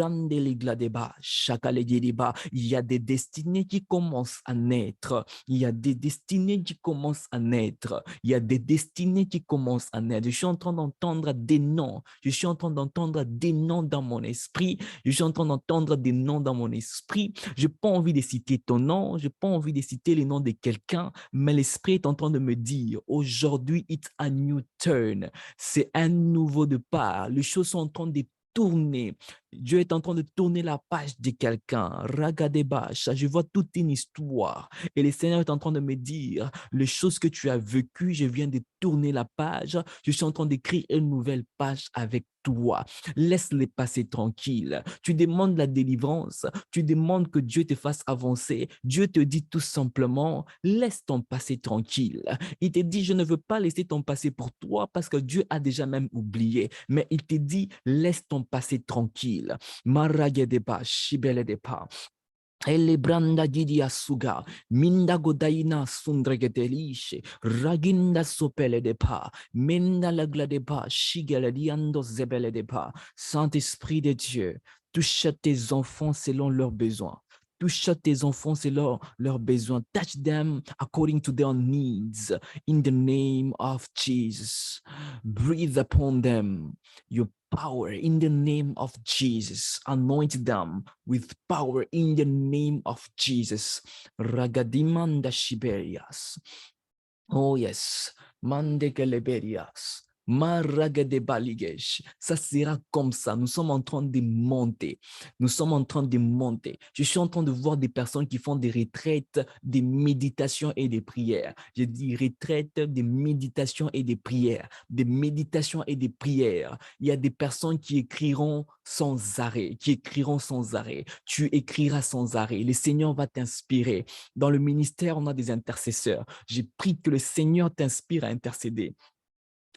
y a des destinées qui commencent à naître. Il y a des destinées qui commencent à naître. Il y a des destinées qui commencent à naître. Je suis en train d'entendre des noms. Je suis en train d'entendre des noms dans mon esprit. Je suis en train d'entendre des noms dans mon esprit. Je n'ai pas envie de citer ton nom. Je n'ai pas envie de citer les noms de quelqu'un. Mais l'esprit est en train de me dire, aujourd'hui, it's a new turn. C'est un nouveau départ. Les choses sont en train de tourner. Dieu est en train de tourner la page de quelqu'un. Ragadebach, je vois toute une histoire. Et le Seigneur est en train de me dire, les choses que tu as vécues, je viens de tourner la page. Je suis en train d'écrire une nouvelle page avec toi. Laisse-les passer tranquille. Tu demandes la délivrance. Tu demandes que Dieu te fasse avancer. Dieu te dit tout simplement, laisse ton passé tranquille. Il te dit, je ne veux pas laisser ton passé pour toi parce que Dieu a déjà même oublié. Mais il te dit, laisse ton passé tranquille. Maragedeba, Shibeledepa. Elle branda gidia suga, minda godaina sundregedelishe, raginda sopele de pa, minda la glade pa, shigele diando zebele de pa. Saint-Esprit de Dieu, Touche tes enfants selon leurs besoins. Touche tes enfants selon leurs besoins. Touch them according to their needs. In the name of Jesus. Breathe upon them your power in the name of Jesus. Anoint them with power in the name of Jesus. Ragadimanda Shiberias. Oh yes. Mandekeleberias. Maragadebaligesh. Ça sera comme ça. Nous sommes en train de monter. Nous sommes en train de monter. Je suis en train de voir des personnes qui font des retraites, des méditations et des prières. Je dis retraites, des méditations et des prières. Des méditations et des prières. Il y a des personnes qui écriront sans arrêt, qui écriront sans arrêt. Tu écriras sans arrêt. Le Seigneur va t'inspirer. Dans le ministère, on a des intercesseurs. J'ai pris que le Seigneur t'inspire à intercéder.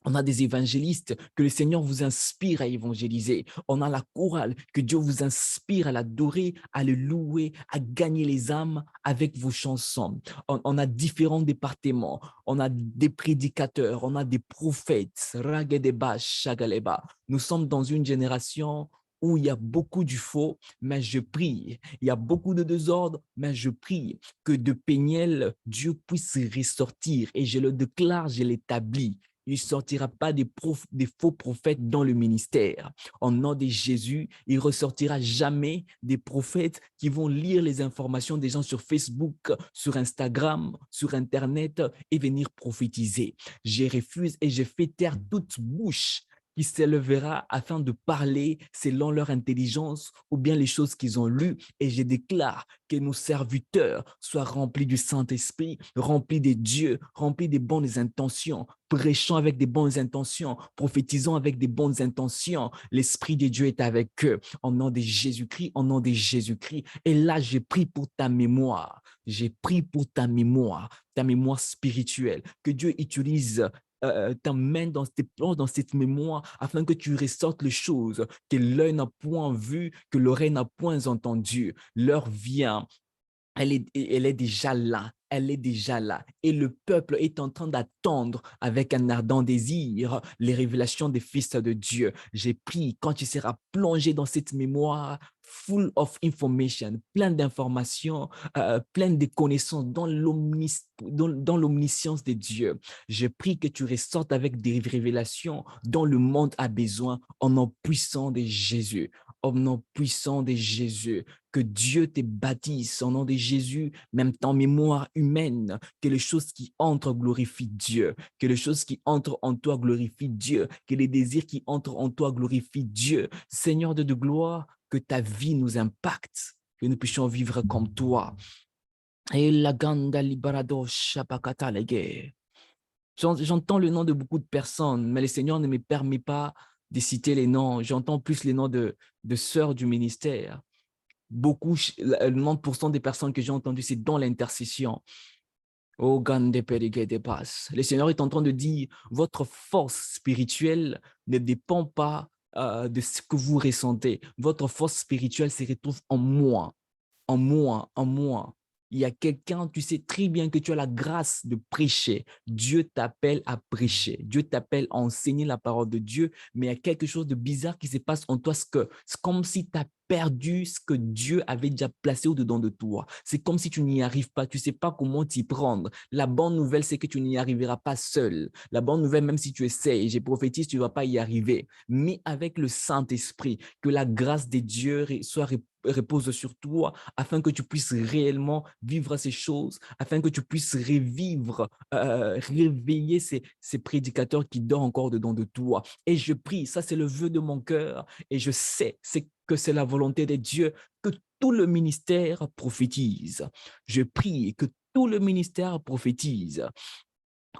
On a des évangélistes, que le Seigneur vous inspire à évangéliser. On a la chorale, que Dieu vous inspire à l'adorer, à le louer, à gagner les âmes avec vos chansons. On a différents départements. On a des prédicateurs, on a des prophètes. Ragedeba, shagaleba. Nous sommes dans une génération où il y a beaucoup du faux, mais je prie. Il y a beaucoup de désordre, mais je prie que de Péniel, Dieu puisse ressortir. Et je le déclare, je l'établis. Il ne sortira pas des faux prophètes dans le ministère. Au nom de Jésus, il ne ressortira jamais des prophètes qui vont lire les informations des gens sur Facebook, sur Instagram, sur Internet et venir prophétiser. Je refuse et je fais taire toute bouche qui s'élèvera afin de parler selon leur intelligence ou bien les choses qu'ils ont lues. Et je déclare que nos serviteurs soient remplis du Saint-Esprit, remplis de Dieu, remplis des bonnes intentions, prêchant avec des bonnes intentions, prophétisant avec des bonnes intentions. L'Esprit de Dieu est avec eux. Au nom de Jésus-Christ, au nom de Jésus-Christ. Et là, j'ai pris pour ta mémoire. J'ai pris pour ta mémoire spirituelle. Que Dieu utilise t'emmène dans tes plans, dans cette mémoire, afin que tu ressortes les choses que l'œil n'a point vues, que l'oreille n'a point entendues. L'heure vient, elle est déjà là. Elle est déjà là. Et le peuple est en train d'attendre avec un ardent désir les révélations des fils de Dieu. J'ai pris, quand tu seras plongé dans cette mémoire, full of information, plein d'informations, plein de connaissances dans l'omniscience de Dieu. Je prie que tu ressortes avec des révélations dont le monde a besoin au nom puissant de Jésus. Au nom puissant de Jésus, que Dieu te bâtisse au nom de Jésus, même ton mémoire humaine, que les choses qui entrent glorifient Dieu, que les choses qui entrent en toi glorifient Dieu, que les désirs qui entrent en toi glorifient Dieu. Seigneur de gloire, que ta vie nous impacte, que nous puissions vivre comme toi. Et la ganda libarado shapakata lege. J'entends le nom de beaucoup de personnes, mais le Seigneur ne me permet pas de citer les noms. J'entends plus les noms de sœurs du ministère. Beaucoup, 90% des personnes que j'ai entendues, c'est dans l'intercession. Oh, Gande Perige de Passe. Le Seigneur est en train de dire, votre force spirituelle ne dépend pas de ce que vous ressentez. Votre force spirituelle se retrouve en moi, en moi, en moi. Il y a quelqu'un, tu sais très bien que tu as la grâce de prêcher. Dieu t'appelle à prêcher. Dieu t'appelle à enseigner la parole de Dieu, mais il y a quelque chose de bizarre qui se passe en toi. C'est comme si tu as perdu ce que Dieu avait déjà placé au-dedans de toi. C'est comme si tu n'y arrives pas. Tu ne sais pas comment t'y prendre. La bonne nouvelle, c'est que tu n'y arriveras pas seul. La bonne nouvelle, même si tu essaies, et je prophétise, tu ne vas pas y arriver. Mais avec le Saint-Esprit, que la grâce de Dieu repose sur toi, afin que tu puisses réellement vivre ces choses, afin que tu puisses revivre, réveiller ces prédicateurs qui dorment encore dedans de toi. Et je prie, ça c'est le vœu de mon cœur, et je sais que c'est la volonté de Dieu, que tout le ministère prophétise. Je prie que tout le ministère prophétise.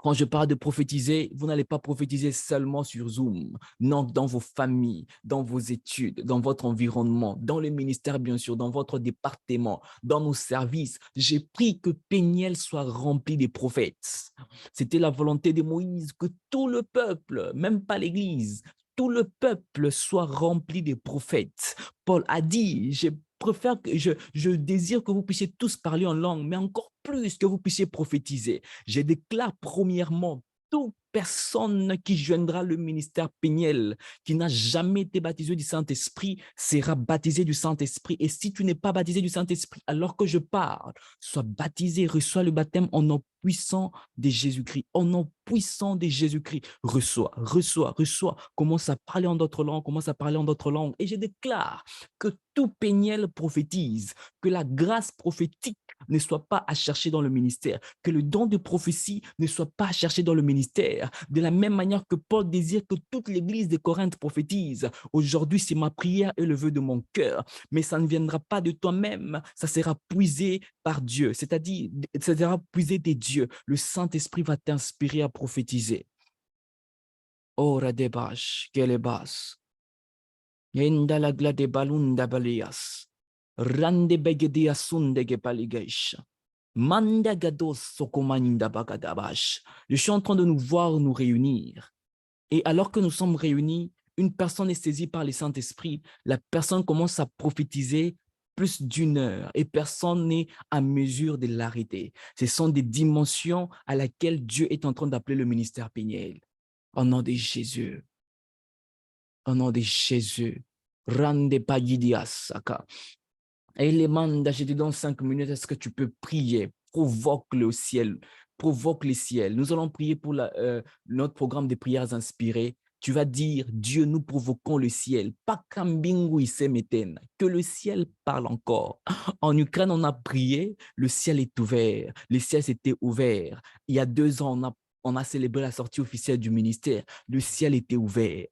Quand je parle de prophétiser, vous n'allez pas prophétiser seulement sur Zoom. Non, dans vos familles, dans vos études, dans votre environnement, dans le ministère, bien sûr, dans votre département, dans nos services. J'ai pris que Péniel soit rempli des prophètes. C'était la volonté de Moïse, que tout le peuple, même pas l'Église, tout le peuple soit rempli des prophètes. Paul a dit, je désire que vous puissiez tous parler en langue, mais encore plus que vous puissiez prophétiser. Je déclare premièrement, tout personne qui joindra le ministère péniel, qui n'a jamais été baptisé du Saint-Esprit, sera baptisé du Saint-Esprit. Et si tu n'es pas baptisé du Saint-Esprit, alors que je parle, sois baptisé, reçois le baptême en nom puissant de Jésus-Christ, au nom puissant de Jésus-Christ. Reçois, reçois, reçois. Commence à parler en d'autres langues, commence à parler en d'autres langues. Et je déclare que tout péniel prophétise, que la grâce prophétique ne soit pas à chercher dans le ministère, que le don de prophétie ne soit pas à chercher dans le ministère. De la même manière que Paul désire que toute l'église de Corinthe prophétise. Aujourd'hui, c'est ma prière et le vœu de mon cœur, mais ça ne viendra pas de toi-même, ça sera puisé par Dieu, c'est-à-dire, ça sera puisé des dieux. Le Saint-Esprit va t'inspirer à prophétiser. Ora de bash, quelle basse. Yenda la glade balunda balias. Rande begedi asundege paligesh. Manda gados sokomanda bagadabash. Je suis en train de nous voir nous réunir. Et alors que nous sommes réunis, une personne est saisie par le Saint-Esprit. La personne commence à prophétiser plus d'une heure et personne n'est à mesure de l'arrêter. Ce sont des dimensions à laquelle Dieu est en train d'appeler le ministère péniel. Au nom de Jésus. Au nom de Jésus. Rande pagidiasaka. Élémanda, je te donne 5 minutes. Est-ce que tu peux prier? Provoque le ciel. Provoque le ciel. Nous allons prier pour notre programme de prières inspirées. Tu vas dire, Dieu, nous provoquons le ciel. Pas kambingu isemeten. Que le ciel parle encore. En Ukraine, on a prié, le ciel est ouvert. Le ciel s'était ouvert. Il y a 2 ans, on a célébré la sortie officielle du ministère. Le ciel était ouvert.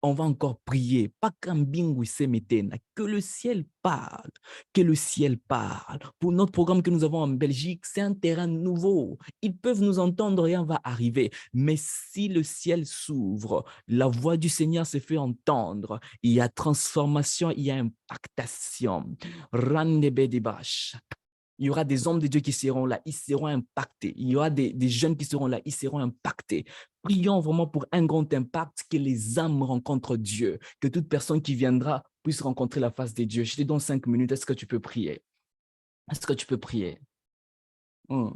On va encore prier. Pas kambingu isemeten. Que le ciel parle. Que le ciel parle. Pour notre programme que nous avons en Belgique, c'est un terrain nouveau. Ils peuvent nous entendre, rien va arriver. Mais si le ciel s'ouvre, la voix du Seigneur se fait entendre, il y a transformation, il y a impactation. Randebedibash. Il y aura des hommes de Dieu qui seront là, ils seront impactés. Il y aura des jeunes qui seront là, ils seront impactés. Prions vraiment pour un grand impact, que les âmes rencontrent Dieu, que toute personne qui viendra puisse rencontrer la face de Dieu. Je te donne 5 minutes, est-ce que tu peux prier? Est-ce que tu peux prier? Oh,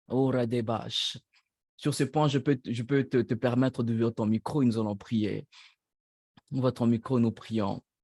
Radebash. Sur ce point, je peux te permettre d'ouvrir ton micro et nous allons prier. Ouvre ton micro, nous prions.